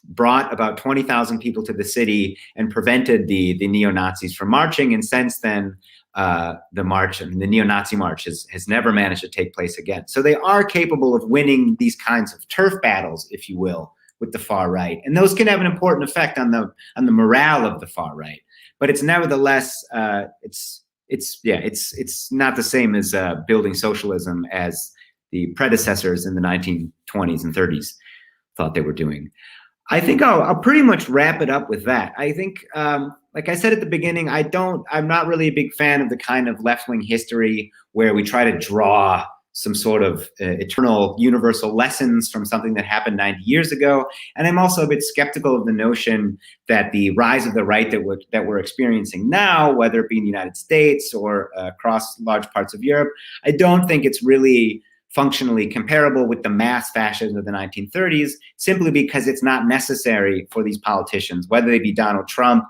brought about 20,000 people to the city and prevented the neo-Nazis from marching. And since then, the march and the neo-Nazi march has never managed to take place again. So they are capable of winning these kinds of turf battles, if you will, with the far right, and those can have an important effect on the morale of the far right. But it's nevertheless, it's not the same as building socialism as the predecessors in the 1920s and 30s thought they were doing. I think I'll pretty much wrap it up with that. I think, like I said at the beginning, I'm not really a big fan of the kind of left-wing history where we try to draw some sort of eternal universal lessons from something that happened 90 years ago. And I'm also a bit skeptical of the notion that the rise of the right that we're experiencing now, whether it be in the United States or across large parts of Europe, I don't think it's really functionally comparable with the mass fascism of the 1930s, simply because it's not necessary for these politicians, whether they be Donald Trump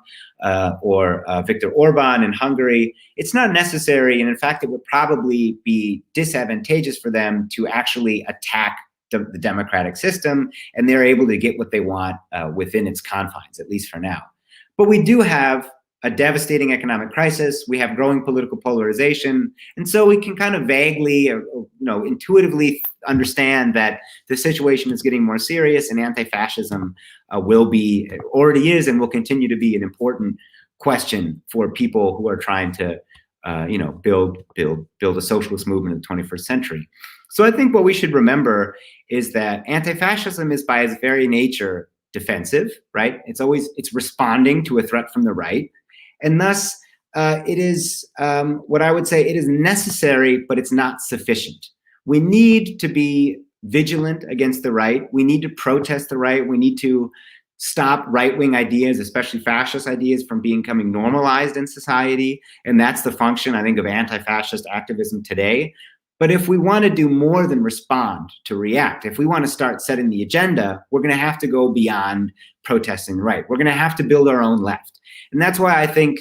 or Viktor Orban in Hungary. It's not necessary, and in fact, it would probably be disadvantageous for them to actually attack the democratic system, and they're able to get what they want within its confines, at least for now. But we do have a devastating economic crisis. We have growing political polarization. And so we can kind of vaguely, intuitively understand that the situation is getting more serious, and anti-fascism already is and will continue to be an important question for people who are trying to, build a socialist movement in the 21st century. So I think what we should remember is that anti-fascism is by its very nature defensive, right? It's responding to a threat from the right. And thus, it is what I would say, it is necessary, but it's not sufficient. We need to be vigilant against the right. We need to protest the right. We need to stop right-wing ideas, especially fascist ideas, from becoming normalized in society. And that's the function, I think, of anti-fascist activism today. But if we want to do more than respond, to react, if we want to start setting the agenda, we're going to have to go beyond protesting the right. We're going to have to build our own left. And that's why I think,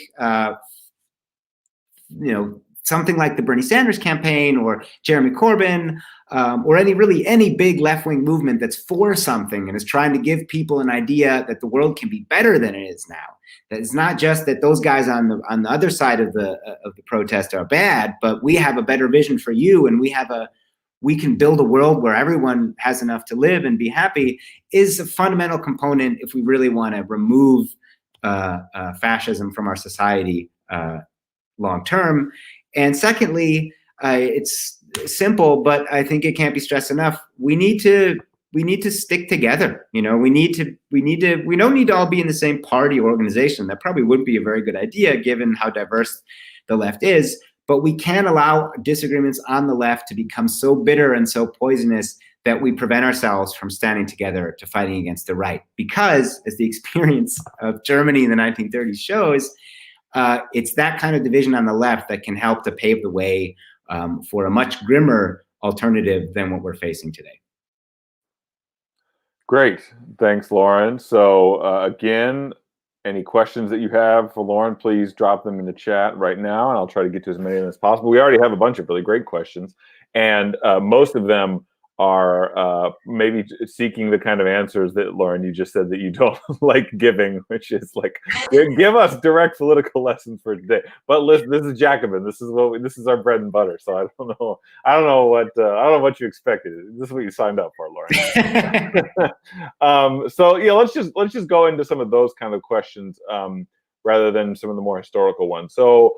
something like the Bernie Sanders campaign or Jeremy Corbyn or any big left-wing movement that's for something and is trying to give people an idea that the world can be better than it is now. That it's not just that those guys on the other side of the protest are bad, but we have a better vision for you, and we can build a world where everyone has enough to live and be happy, is a fundamental component if we really want to remove fascism from our society long term. And secondly, it's simple, but I think it can't be stressed enough. We need to stick together. We don't need to all be in the same party or organization. That probably would be a very good idea given how diverse the left is, but we can't allow disagreements on the left to become so bitter and so poisonous that we prevent ourselves from standing together to fighting against the right. Because, as the experience of Germany in the 1930s shows, it's that kind of division on the left that can help to pave the way for a much grimmer alternative than what we're facing today. Great. Thanks, Loren. So again, any questions that you have for Loren, please drop them in the chat right now, and I'll try to get to as many of them as possible. We already have a bunch of really great questions, and most of them are maybe seeking the kind of answers that, Loren, you just said that you don't like giving, which is like, give us direct political lessons for today. But listen, this is Jacobin. This is our bread and butter. So I don't know what you expected. This is what you signed up for, Loren. So yeah, let's just go into some of those kind of questions rather than some of the more historical ones. So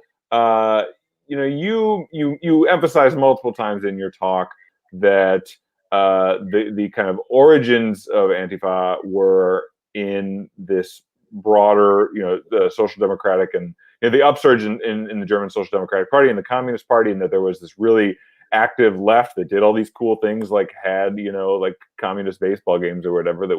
you emphasized multiple times in your talk that the kind of origins of Antifa were in this broader, the social democratic and the upsurge in the German Social Democratic Party and the Communist Party, and that there was this really active left that did all these cool things, like had like communist baseball games or whatever that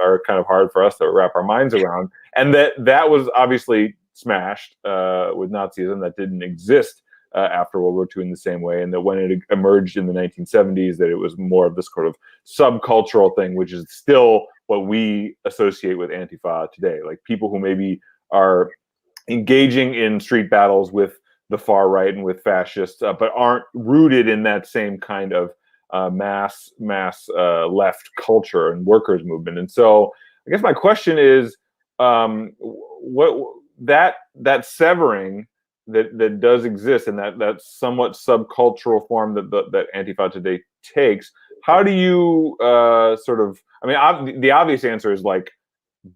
are kind of hard for us to wrap our minds around, and that was obviously smashed with Nazism. That didn't exist after World War II in the same way, and that when it emerged in the 1970s, that it was more of this sort of subcultural thing, which is still what we associate with Antifa today. Like people who maybe are engaging in street battles with the far right and with fascists, but aren't rooted in that same kind of mass left culture and workers movement. And so I guess my question is, what that severing that does exist, and that somewhat subcultural form that Antifa today takes, how do you the obvious answer is like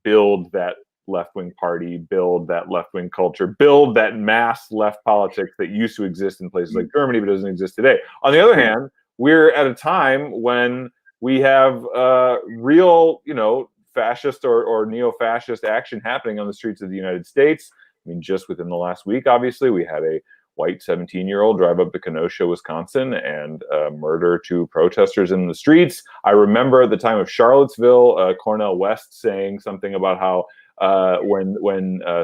build that left-wing party, build that left-wing culture, build that mass left politics that used to exist in places like Germany but doesn't exist today. On the other hand, we're at a time when we have real, fascist or neo-fascist action happening on the streets of the United States. I mean, just within the last week, obviously, we had a white 17-year-old drive up to Kenosha, Wisconsin, and murder two protesters in the streets. I remember at the time of Charlottesville, Cornel West saying something about how when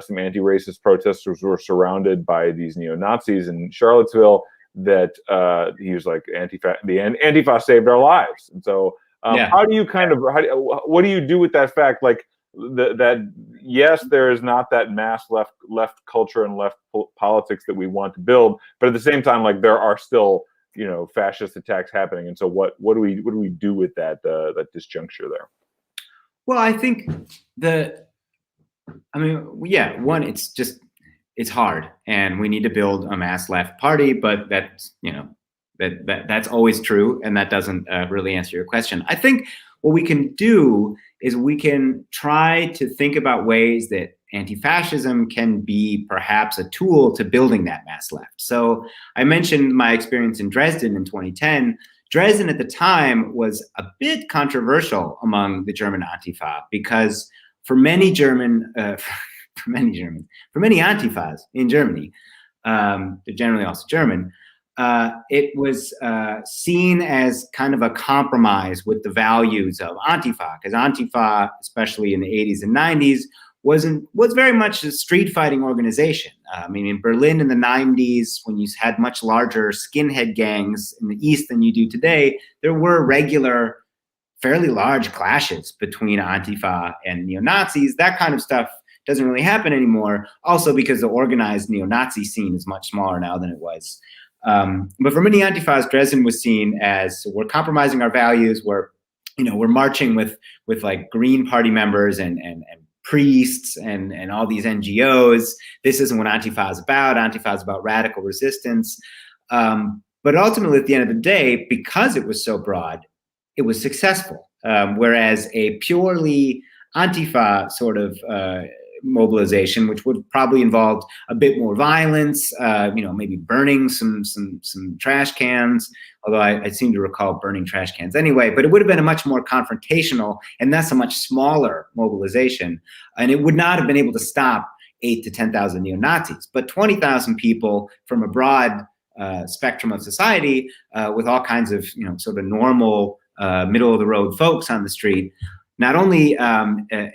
some anti-racist protesters were surrounded by these neo-Nazis in Charlottesville, that he was like, Antifa saved our lives. And so how do you what do you do with that fact? Like, that yes, there is not that mass left culture and left politics that we want to build, but at the same time, like there are still fascist attacks happening, and so what do we do with that disjuncture there? Well, I think it's hard, and we need to build a mass left party, but that's always true, and that doesn't really answer your question. I think what we can do is we can try to think about ways that anti-fascism can be perhaps a tool to building that mass left. So I mentioned my experience in Dresden in 2010. Dresden at the time was a bit controversial among the German Antifa because for many Antifas in Germany, they're generally also German, it was seen as kind of a compromise with the values of Antifa, because Antifa, especially in the 80s and 90s, was very much a street fighting organization. I mean, in Berlin in the 90s, when you had much larger skinhead gangs in the East than you do today, there were regular, fairly large clashes between Antifa and neo-Nazis. That kind of stuff doesn't really happen anymore, also because the organized neo-Nazi scene is much smaller now than it was. But for many Antifas, Dresden was seen as we're compromising our values. We're marching with like Green Party members and priests and all these NGOs. This isn't what Antifa is about. Antifa is about radical resistance. But ultimately, at the end of the day, because it was so broad, it was successful. Whereas a purely Antifa sort of mobilization, which would probably involve a bit more violence, maybe burning some trash cans, although I seem to recall burning trash cans anyway, but it would have been a much more confrontational and thus a much smaller mobilization. And it would not have been able to stop 8,000 to 10,000 neo-Nazis, but 20,000 people from a broad spectrum of society with all kinds of, sort of normal, middle of the road folks on the street. Not only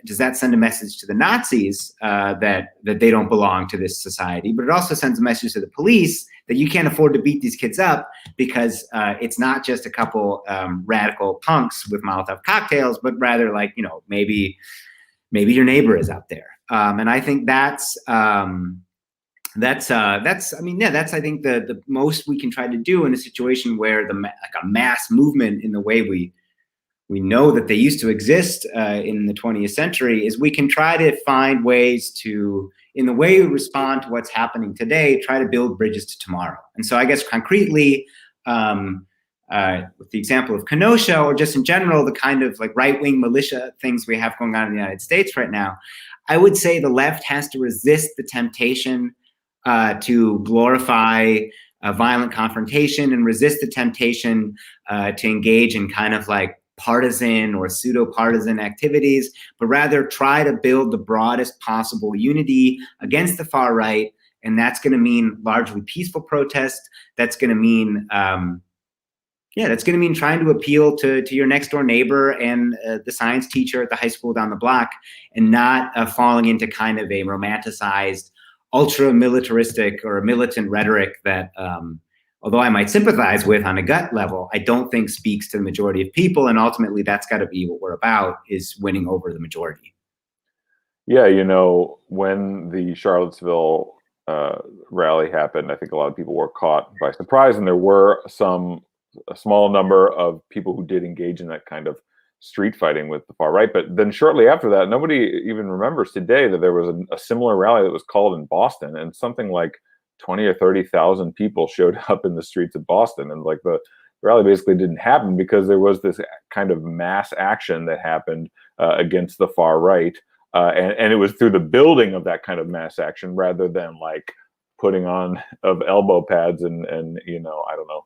does that send a message to the Nazis that they don't belong to this society, but it also sends a message to the police that you can't afford to beat these kids up because it's not just a couple radical punks with Molotov cocktails, but rather like, maybe your neighbor is out there. And I think that's I think the most we can try to do in a situation where a mass movement in the way we know that they used to exist in the 20th century is we can try to find ways to, in the way we respond to what's happening today, try to build bridges to tomorrow. And so I guess concretely, with the example of Kenosha, or just in general, the kind of like right-wing militia things we have going on in the United States right now, I would say the left has to resist the temptation to glorify violent confrontation and resist the temptation to engage in kind of like partisan or pseudo-partisan activities, but rather try to build the broadest possible unity against the far right. And that's going to mean largely peaceful protest. That's going to mean, trying to appeal to your next door neighbor and the science teacher at the high school down the block, and not falling into kind of a romanticized, ultra-militaristic or militant rhetoric that, although I might sympathize with on a gut level, I don't think speaks to the majority of people. And ultimately, that's got to be what we're about, is winning over the majority. Yeah, when the Charlottesville rally happened, I think a lot of people were caught by surprise, and there were a small number of people who did engage in that kind of street fighting with the far right. But then shortly after that, nobody even remembers today that there was a similar rally that was called in Boston, and something like 20 or 30,000 people showed up in the streets of Boston. And like the rally basically didn't happen because there was this kind of mass action that happened against the far right. And it was through the building of that kind of mass action rather than like putting on of elbow pads and I don't know,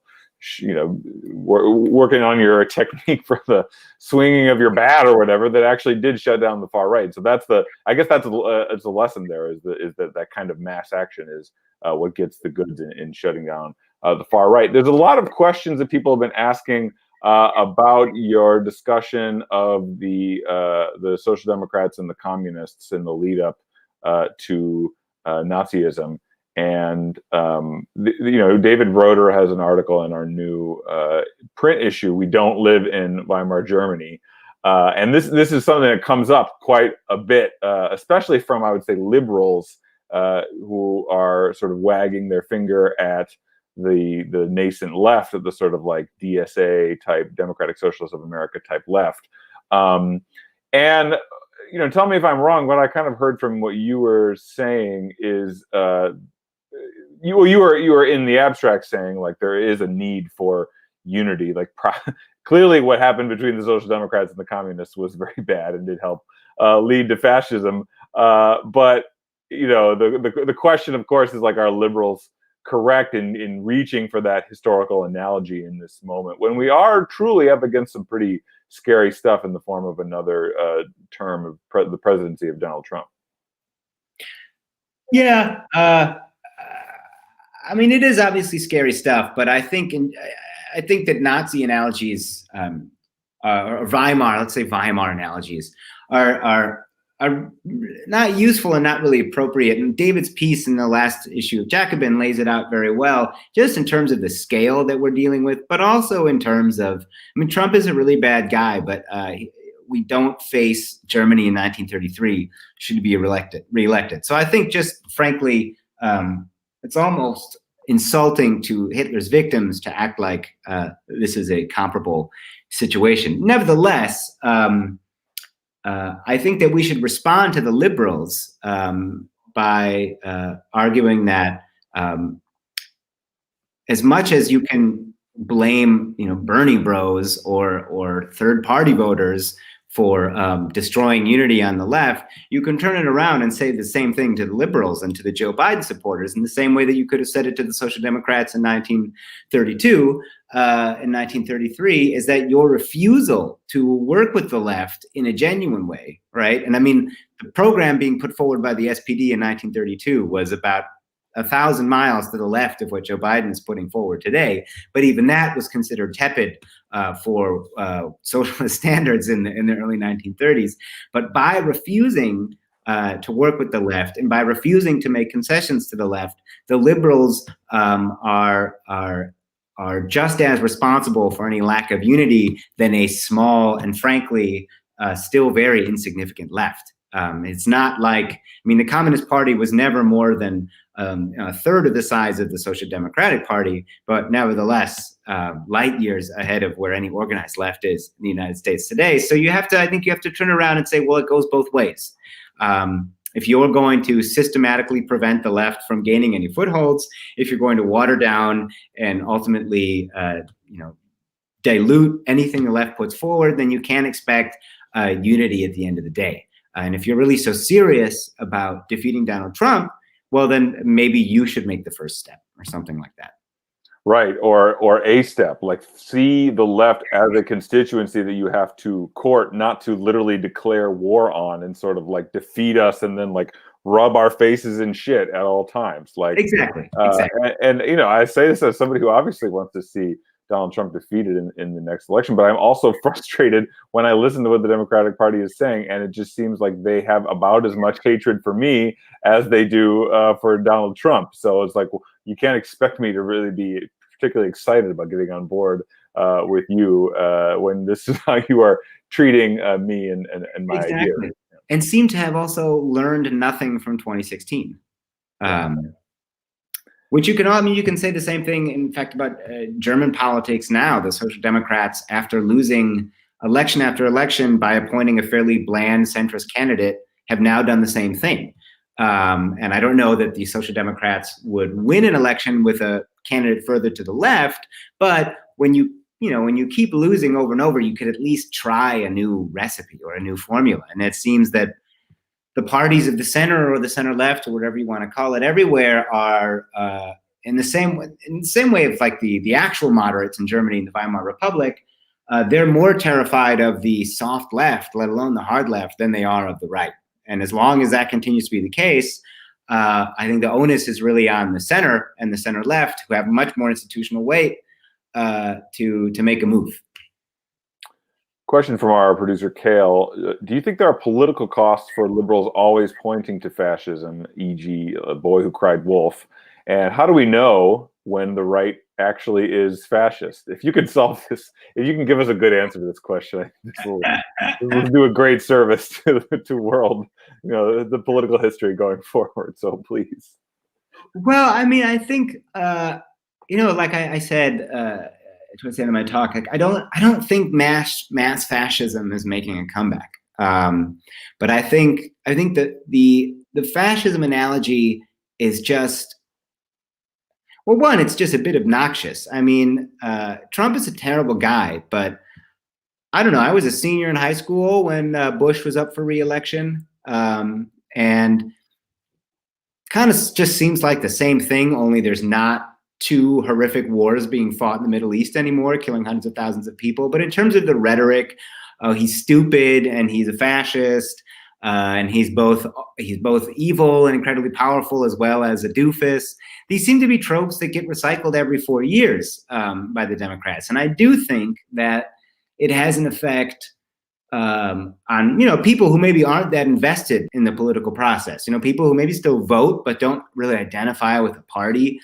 working on your technique for the swinging of your bat or whatever, that actually did shut down the far right. So I guess that's a lesson there, is that kind of mass action is what gets the goods in shutting down the far right. There's a lot of questions that people have been asking about your discussion of the Social Democrats and the Communists in the lead up to Nazism. And David Roeder has an article in our new print issue, "We Don't Live in Weimar Germany," and this is something that comes up quite a bit, especially from, I would say, liberals who are sort of wagging their finger at the nascent left, of the sort of like DSA type, Democratic Socialists of America type left. And tell me if I'm wrong. What I kind of heard from what you were saying is you were in the abstract saying like there is a need for unity. Like clearly, what happened between the Social Democrats and the Communists was very bad and did help lead to fascism. But the question, of course, is like, are liberals correct in reaching for that historical analogy in this moment when we are truly up against some pretty scary stuff in the form of another term of the presidency of Donald Trump? Yeah. It is obviously scary stuff, but I think that Nazi analogies, or Weimar, let's say Weimar analogies, are not useful and not really appropriate. And David's piece in the last issue of Jacobin lays it out very well, just in terms of the scale that we're dealing with, but also in terms of, Trump is a really bad guy, but we don't face Germany in 1933 should be reelected. So I think, just frankly, it's almost insulting to Hitler's victims to act like this is a comparable situation. Nevertheless, I think that we should respond to the liberals by arguing that as much as you can blame, Bernie bros or third-party voters destroying unity on the left, you can turn it around and say the same thing to the liberals and to the Joe Biden supporters in the same way that you could have said it to the Social Democrats in 1932, in 1933, is that your refusal to work with the left in a genuine way, right? And I mean, the program being put forward by the SPD in 1932 was about 1,000 miles to the left of what Joe Biden is putting forward today. But even that was considered tepid for socialist standards in the early 1930s. But by refusing to work with the left and by refusing to make concessions to the left, the liberals are just as responsible for any lack of unity than a small and frankly still very insignificant left. It's not like, I mean, the Communist Party was never more than a third of the size of the Social Democratic Party, but nevertheless, light years ahead of where any organized left is in the United States today. So I think you have to turn around and say, well, it goes both ways. If you're going to systematically prevent the left from gaining any footholds, if you're going to water down and ultimately, dilute anything the left puts forward, then you can't expect unity at the end of the day. And if you're really so serious about defeating Donald Trump, well, then maybe you should make the first step or something like that. Right, or a step, like see the left as a constituency that you have to court, not to literally declare war on and sort of like defeat us and then like rub our faces in shit at all times. Like exactly. And I say this as somebody who obviously wants to see Donald Trump defeated in the next election, but I'm also frustrated when I listen to what the Democratic Party is saying, and it just seems like they have about as much hatred for me as they do for Donald Trump. So it's like, well, you can't expect me to really be particularly excited about getting on board with you when this is how you are treating me and my ideas. And seem to have also learned nothing from 2016. Which you can say the same thing, in fact, about German politics now. The Social Democrats, after losing election after election by appointing a fairly bland centrist candidate, have now done the same thing. And I don't know that the Social Democrats would win an election with a candidate further to the left, but when you keep losing over and over, you could at least try a new recipe or a new formula. And it seems that the parties of the center or the center left or whatever you want to call it everywhere are in the same way of like the actual moderates in Germany and the Weimar Republic. They're more terrified of the soft left, let alone the hard left, than they are of the right. And as long as that continues to be the case, I think the onus is really on the center and the center left, who have much more institutional weight to make a move. Question from our producer, Kale. Do you think there are political costs for liberals always pointing to fascism, e.g. a boy who cried wolf? And how do we know when the right actually is fascist? If you can solve this, if you can give us a good answer to this question, I think this will do a great service to world, the political history going forward. So please. Well, I mean, I think, like I said, towards the end of my talk, like I don't think mass fascism is making a comeback. But I think that the fascism analogy is just, well, one, it's just a bit obnoxious. I mean, Trump is a terrible guy, but I don't know. I was a senior in high school when Bush was up for re-election, and kind of just seems like the same thing, only there's not two horrific wars being fought in the Middle East anymore, killing hundreds of thousands of people. But in terms of the rhetoric, he's stupid and he's a fascist, and he's both evil and incredibly powerful as well as a doofus. These seem to be tropes that get recycled every 4 years by the Democrats, and I do think that it has an effect on people who maybe aren't that invested in the political process. People who maybe still vote but don't really identify with a party.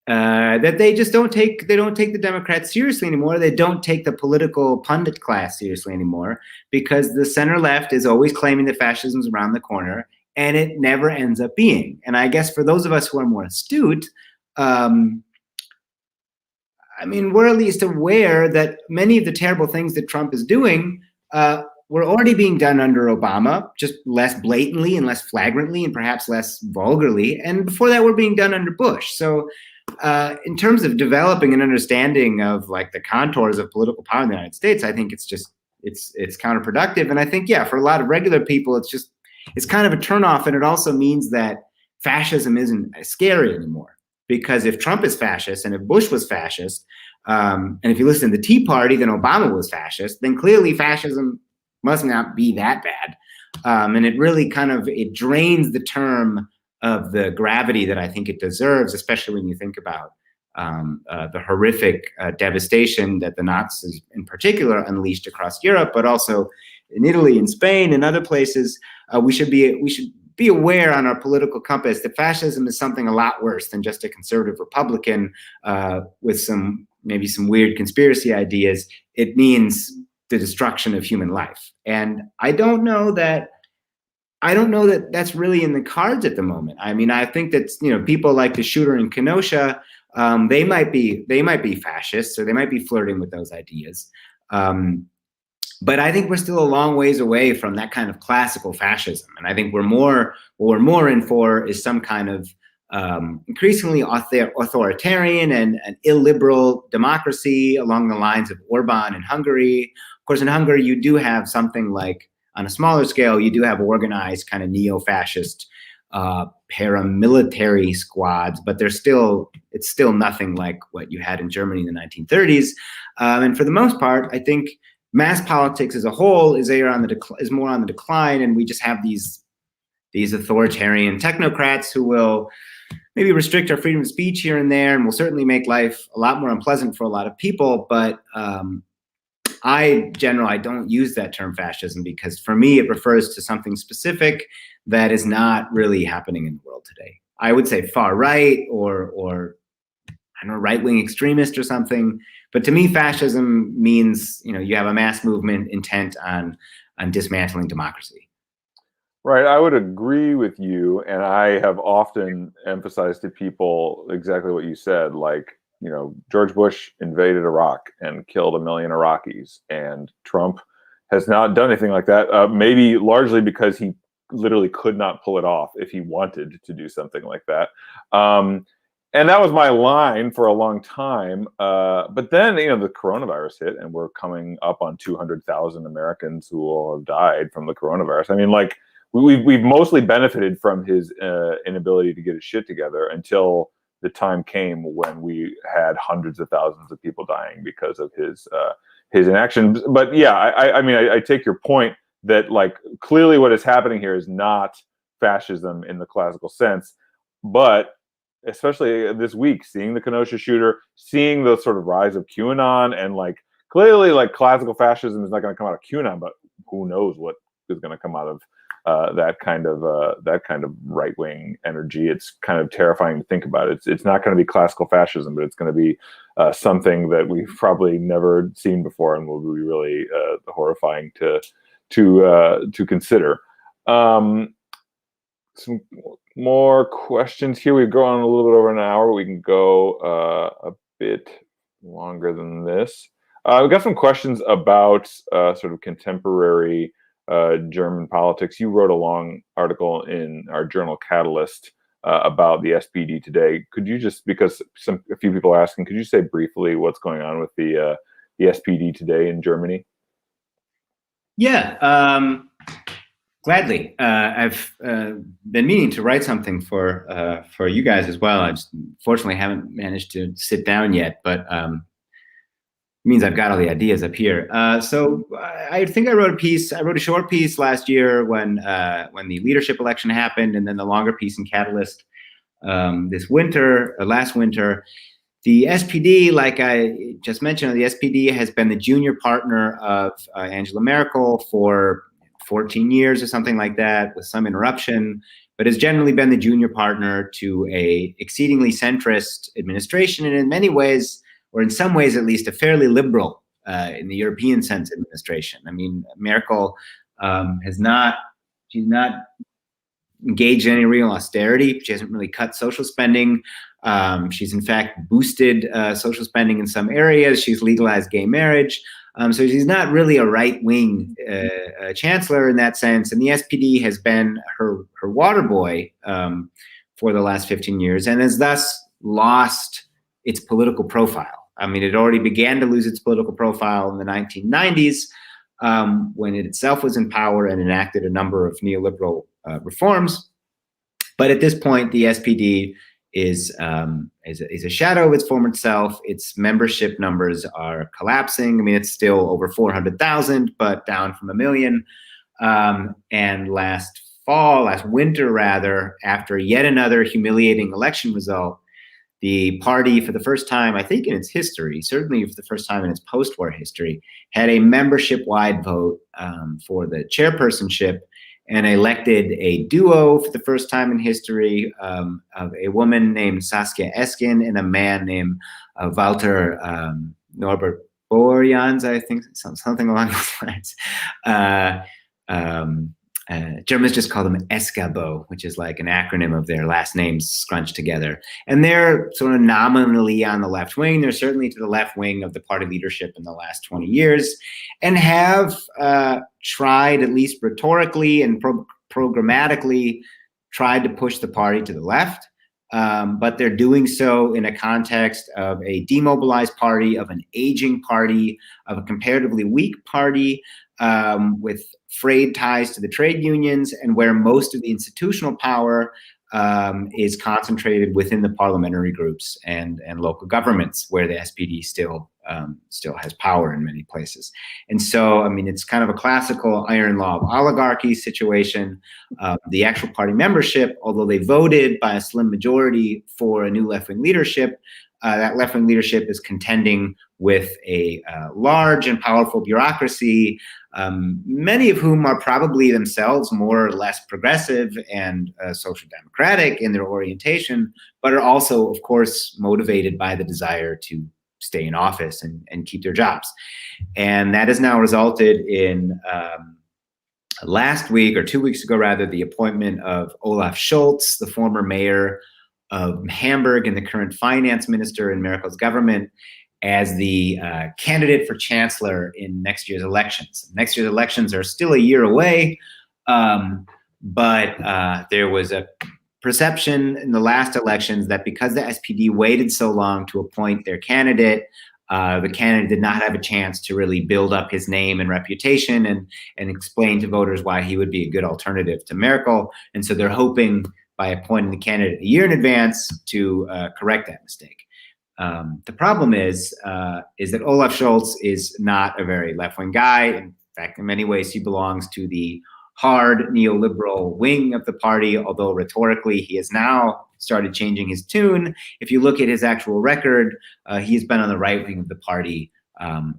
That they just don't take the Democrats seriously anymore. They don't take the political pundit class seriously anymore because the center left is always claiming that fascism is around the corner, and it never ends up being. And I guess for those of us who are more astute, we're at least aware that many of the terrible things that Trump is doing were already being done under Obama, just less blatantly and less flagrantly and perhaps less vulgarly. And before that, were being done under Bush. So in terms of developing an understanding of like the contours of political power in the United States, I think it's it's counterproductive. And I think, yeah, for a lot of regular people, it's kind of a turnoff. And it also means that fascism isn't scary anymore, because if Trump is fascist and if Bush was fascist, and if you listen to the Tea Party, then Obama was fascist, then clearly fascism must not be that bad. And it really it drains the term of the gravity that I think it deserves, especially when you think about the horrific devastation that the Nazis in particular unleashed across Europe, but also in Italy and Spain and other places. We should be aware on our political compass that fascism is something a lot worse than just a conservative Republican with maybe some weird conspiracy ideas. It means the destruction of human life. And I don't know that that's really in the cards at the moment. I mean, I think that, people like the shooter in Kenosha, they might be fascists, or they might be flirting with those ideas. But I think we're still a long ways away from that kind of classical fascism. And I think what we're more in for is some kind of increasingly authoritarian and illiberal democracy along the lines of Orban in Hungary. Of course, in Hungary, you do have something like, on a smaller scale, you do have organized kind of neo-fascist paramilitary squads, but it's still nothing like what you had in Germany in the 1930s. And for the most part, I think mass politics as a whole is more on the decline, and we just have these authoritarian technocrats who will maybe restrict our freedom of speech here and there, and will certainly make life a lot more unpleasant for a lot of people. But I don't use that term fascism, because for me it refers to something specific that is not really happening in the world today. I would say far right or I don't know, right-wing extremist or something. But to me, fascism means, you have a mass movement intent on dismantling democracy. Right. I would agree with you. And I have often emphasized to people exactly what you said. Like, George Bush invaded Iraq and killed 1 million Iraqis. And Trump has not done anything like that, maybe largely because he literally could not pull it off if he wanted to do something like that. And that was my line for a long time. But then, the coronavirus hit, and we're coming up on 200,000 Americans who will have died from the coronavirus. I mean, like, we've mostly benefited from his inability to get his shit together until the time came when we had hundreds of thousands of people dying because of his inaction. But yeah, I take your point that, like, clearly what is happening here is not fascism in the classical sense, but especially this week, seeing the Kenosha shooter, seeing the sort of rise of QAnon, and like clearly, like, classical fascism is not going to come out of QAnon, but who knows what is going to come out of that kind of right-wing energy. It's kind of terrifying to think about. It's not going to be classical fascism, but it's going to be something that we've probably never seen before, and will be really horrifying to consider. Some more questions here. We go on a little bit over an hour. We can go a bit longer than this. We got some questions about sort of contemporary German politics. You wrote a long article in our journal Catalyst about the SPD today. Could you just, because a few people are asking, could you say briefly what's going on with the SPD today in Germany? Yeah. Gladly. I've been meaning to write something for you guys as well. I just fortunately haven't managed to sit down yet, but it means I've got all the ideas up here. So I think I wrote a piece. I wrote a short piece last year when the leadership election happened, and then the longer piece in Catalyst last winter. The SPD, like I just mentioned, the SPD has been the junior partner of Angela Merkel for 14 years or something like that, with some interruption, but has generally been the junior partner to a exceedingly centrist administration, and in many ways, or in some ways at least, a fairly liberal in the European sense administration. I mean, Merkel she's not engaged in any real austerity. She hasn't really cut social spending. She's in fact boosted social spending in some areas. She's legalized gay marriage. So she's not really a right-wing chancellor in that sense. And the SPD has been her water boy for the last 15 years, and has thus lost its political profile. I mean, it already began to lose its political profile in the 1990s, when it itself was in power and enacted a number of neoliberal reforms. But at this point, the SPD is a shadow of its former self. Its membership numbers are collapsing. I mean, it's still over 400,000, but down from 1 million. And last winter rather, after yet another humiliating election result, the party, for the first time, I think in its history, certainly for the first time in its post-war history, had a membership-wide vote for the chairpersonship, and elected a duo for the first time in history of a woman named Saskia Esken and a man named Walter Norbert Borjans, I think, something along those lines. Germans just call them Escabo, which is like an acronym of their last names scrunched together. And they're sort of nominally on the left wing. They're certainly to the left wing of the party leadership in the last 20 years, and have tried, at least rhetorically and programmatically, tried to push the party to the left. But they're doing so in a context of a demobilized party, of an aging party, of a comparatively weak party, with frayed ties to the trade unions, and where most of the institutional power is concentrated within the parliamentary groups and local governments, where the SPD still has power in many places. And so, I mean, it's kind of a classical iron law of oligarchy situation. The actual party membership, although they voted by a slim majority for a new left-wing leadership, that left-wing leadership is contending with a large and powerful bureaucracy, many of whom are probably themselves more or less progressive and social democratic in their orientation, but are also, of course, motivated by the desire to stay in office and keep their jobs. And that has now resulted in last week, or 2 weeks ago rather, the appointment of Olaf Scholz, the former mayor of Hamburg and the current finance minister in Merkel's government, as the candidate for chancellor in next year's elections. Next year's elections are still a year away, but there was a perception in the last elections that because the SPD waited so long to appoint their candidate, the candidate did not have a chance to really build up his name and reputation and explain to voters why he would be a good alternative to Merkel. And so they're hoping by appointing the candidate a year in advance to correct that mistake. The problem is that Olaf Scholz is not a very left-wing guy. In fact, in many ways, he belongs to the hard neoliberal wing of the party, although rhetorically he has now started changing his tune. If you look at his actual record, he has been on the right wing of the party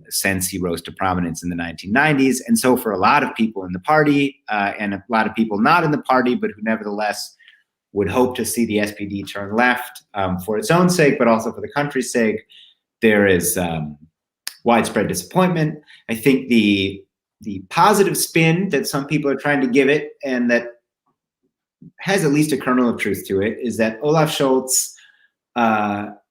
since he rose to prominence in the 1990s. And so for a lot of people in the party, and a lot of people not in the party, but who nevertheless would hope to see the SPD turn left for its own sake, but also for the country's sake, there is widespread disappointment. I think the positive spin that some people are trying to give it, and that has at least a kernel of truth to it, is that Olaf Scholz,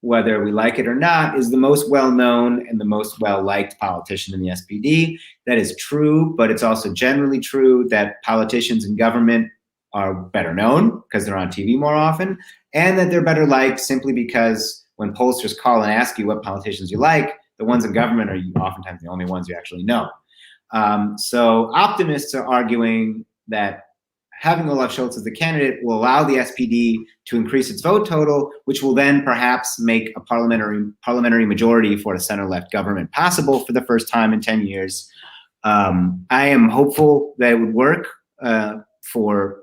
whether we like it or not, is the most well-known and the most well-liked politician in the SPD. That is true, but it's also generally true that politicians in government are better known because they're on TV more often, and that they're better liked simply because when pollsters call and ask you what politicians you like, the ones in government are oftentimes the only ones you actually know. So optimists are arguing that having Olaf Scholz as the candidate will allow the SPD to increase its vote total, which will then perhaps make a parliamentary majority for a center-left government possible for the first time in 10 years. I am hopeful that it would work for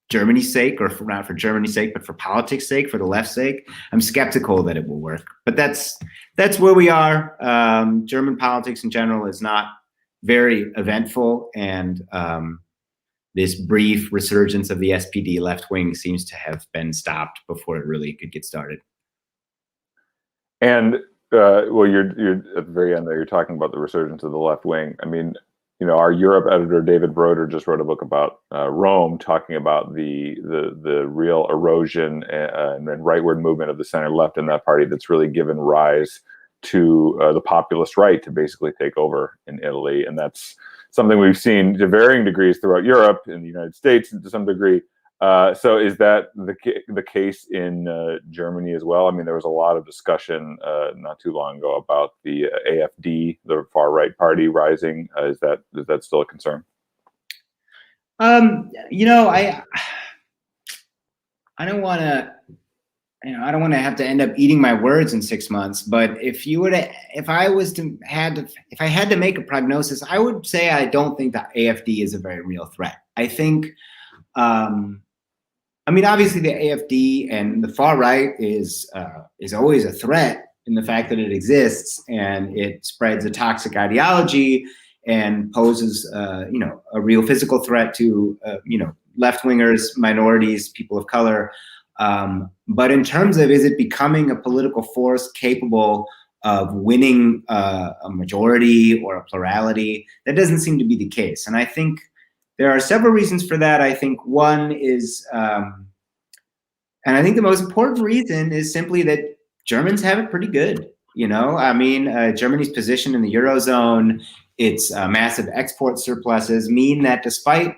Germany's sake, or not for Germany's sake, but for politics' sake, for the left's sake. I'm skeptical that it will work, but that's where we are. German politics in general is not very eventful, and this brief resurgence of the SPD left wing seems to have been stopped before it really could get started. And well, you're at the very end there. You're talking about the resurgence of the left wing. I mean, our Europe editor David Broder just wrote a book about Rome, talking about the real erosion and rightward movement of the center left in that party that's really given rise to the populist right to basically take over in Italy. And that's something we've seen to varying degrees throughout Europe, in the United States to some degree. So is that the case in Germany as well? I mean, there was a lot of discussion not too long ago about the AfD, the far right party, rising. Is that still a concern? You know, I don't want to. I don't want to have to end up eating my words in 6 months. But if I had to make a prognosis, I would say I don't think that AfD is a very real threat. I think, I mean, obviously the AfD and the far right is always a threat in the fact that it exists and it spreads a toxic ideology and poses, a real physical threat to, left-wingers, minorities, people of color. But in terms of, is it becoming a political force capable of winning a majority or a plurality? That doesn't seem to be the case. And I think there are several reasons for that. I think one is, and I think the most important reason is simply that Germans have it pretty good. I mean, Germany's position in the Eurozone, its massive export surpluses mean that despite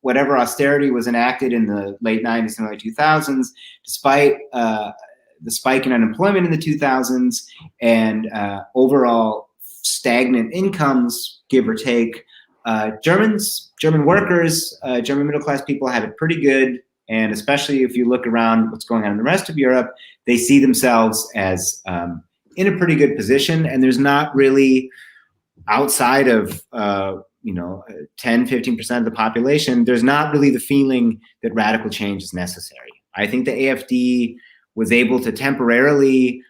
whatever austerity was enacted in the late 90s and early 2000s, despite the spike in unemployment in the 2000s and overall stagnant incomes, give or take, German workers, German middle-class people have it pretty good. And especially if you look around what's going on in the rest of Europe, they see themselves as in a pretty good position. And there's not really, outside of 10, 15% of the population, there's not really the feeling that radical change is necessary. I think the AfD was able to temporarily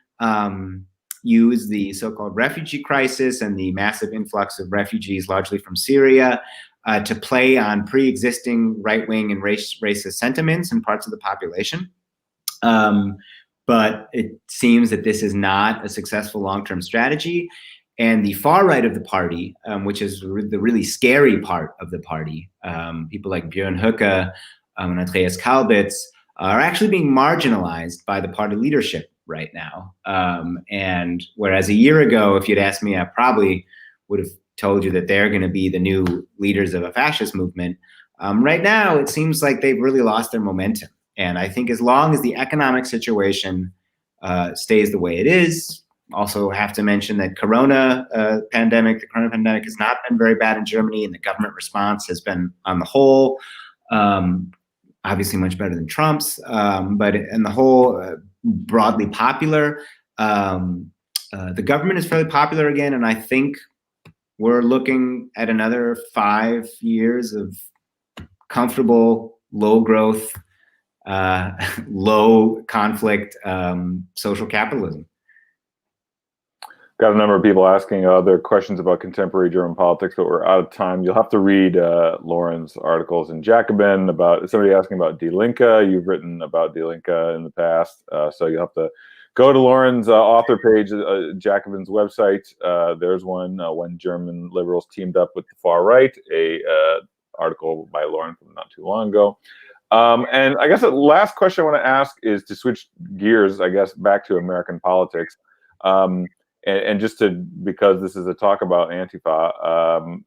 use the so-called refugee crisis and the massive influx of refugees, largely from Syria, to play on pre-existing right-wing and racist sentiments in parts of the population. But it seems that this is not a successful long-term strategy. And the far right of the party, which is the really scary part of the party, people like Björn Höcke and Andreas Kalbitz are actually being marginalized by the party leadership right now. And whereas a year ago, if you'd asked me, I probably would have told you that they're going to be the new leaders of a fascist movement. Right now, it seems like they've really lost their momentum. And I think as long as the economic situation stays the way it is, also have to mention that the corona pandemic has not been very bad in Germany, and the government response has been, on the whole, obviously much better than Trump's, but in the whole, broadly popular. The government is fairly popular again, and I think we're looking at another 5 years of comfortable, low growth, low conflict social capitalism. Got a number of people asking other questions about contemporary German politics, but we're out of time. You'll have to read Loren's articles in Jacobin about somebody asking about Die Linke. You've written about Die Linke in the past, so you'll have to go to Loren's author page, Jacobin's website. There's one, when German liberals teamed up with the far right, a article by Loren from not too long ago. And I guess the last question I want to ask is to switch gears, I guess, back to American politics. And just because this is a talk about Antifa,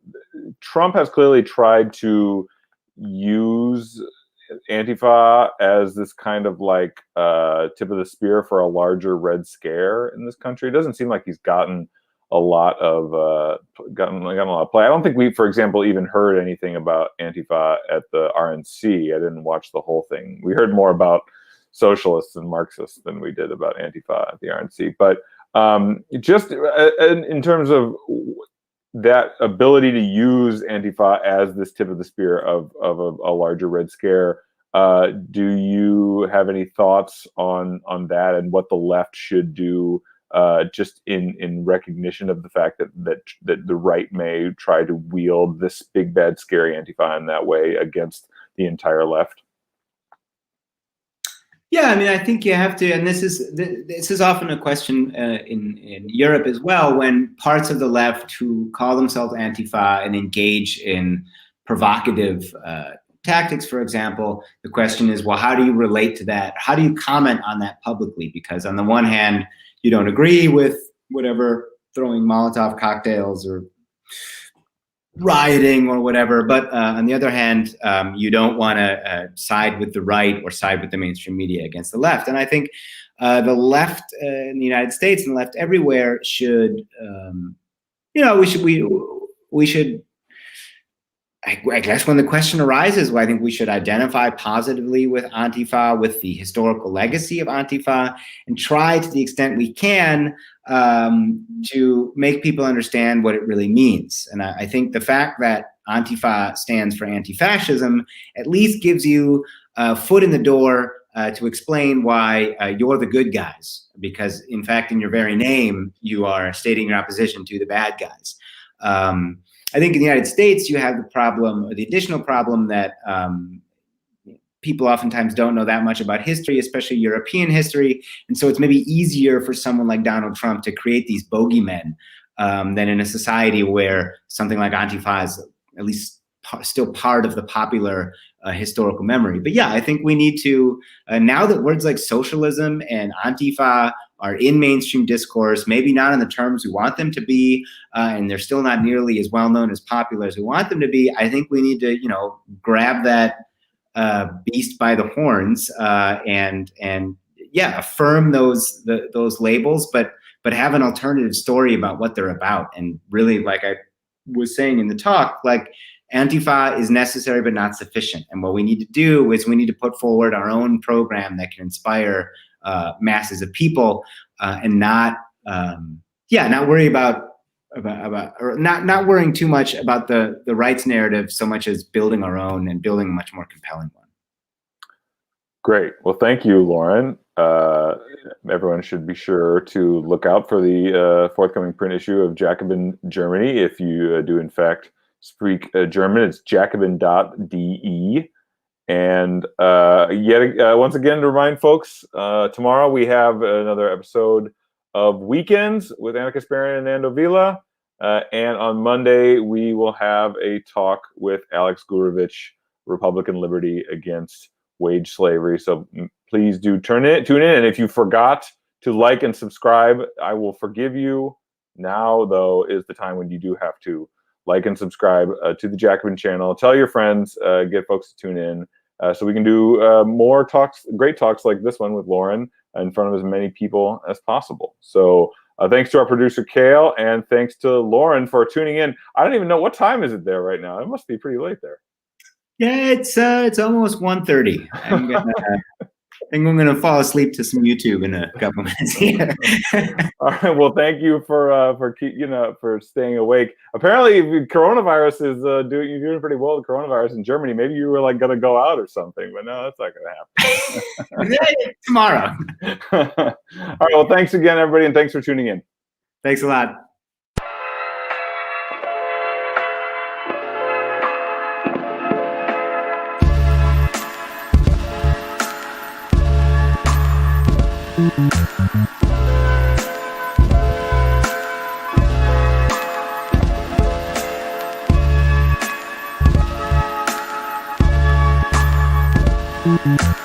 Trump has clearly tried to use Antifa as this kind of like tip of the spear for a larger Red Scare in this country. It doesn't seem like he's gotten a lot of play. I don't think we, for example, even heard anything about Antifa at the RNC. I didn't watch the whole thing. We heard more about socialists and Marxists than we did about Antifa at the RNC. But just in terms of that ability to use Antifa as this tip of the spear of a larger Red Scare, do you have any thoughts on that and what the left should do, just in recognition of the fact that the right may try to wield this big, bad, scary Antifa in that way against the entire left? Yeah, I mean, I think you have to, and this is often a question in Europe as well, when parts of the left who call themselves Antifa and engage in provocative tactics, for example, the question is, well, how do you relate to that? How do you comment on that publicly? Because on the one hand, you don't agree with whatever throwing Molotov cocktails or rioting or whatever. But on the other hand, you don't want to side with the right or side with the mainstream media against the left. And I think the left in the United States and the left everywhere should, we should. I guess when the question arises, well, I think we should identify positively with Antifa, with the historical legacy of Antifa, and try to the extent we can to make people understand what it really means. And I think the fact that Antifa stands for anti-fascism at least gives you a foot in the door to explain why you're the good guys, because in fact, in your very name, you are stating your opposition to the bad guys. I think in the United States, you have the problem, or the additional problem, that people oftentimes don't know that much about history, especially European history. And so it's maybe easier for someone like Donald Trump to create these bogeymen than in a society where something like Antifa is at least still part of the popular historical memory. But yeah, I think we need to, now that words like socialism and Antifa are in mainstream discourse, maybe not in the terms we want them to be, and they're still not nearly as well known as popular as we want them to be. I think we need to, grab that beast by the horns and affirm those labels, but have an alternative story about what they're about. And really, like I was saying in the talk, like Antifa is necessary but not sufficient. And what we need to do is we need to put forward our own program that can inspire masses of people, and not worry or not worrying too much about the rights narrative so much as building our own and building a much more compelling one. Great. Well, thank you, Loren. Everyone should be sure to look out for the forthcoming print issue of Jacobin Germany. If you do in fact speak German, it's jacobin.de. And once again, to remind folks, tomorrow we have another episode of Weekends with Anna Kasparian and Nando Vila. And on Monday, we will have a talk with Alex Gurevich, Republican Liberty Against Wage Slavery. So please do tune in. And if you forgot to like and subscribe, I will forgive you. Now, though, is the time when you do have to like and subscribe to the Jacobin channel. Tell your friends, get folks to tune in. So we can do more talks, great talks like this one with Loren in front of as many people as possible. So thanks to our producer, Kale, and thanks to Loren for tuning in. I don't even know, what time is it there right now? It must be pretty late there. Yeah, it's almost 1:30. I think I'm going to fall asleep to some YouTube in a couple minutes here. All right. Well, thank you for staying awake. Apparently, coronavirus is you're doing pretty well with coronavirus in Germany. Maybe you were like going to go out or something, but no, that's not going to happen. Tomorrow. All right. Well, thanks again, everybody, and thanks for tuning in. Thanks a lot. Thank you.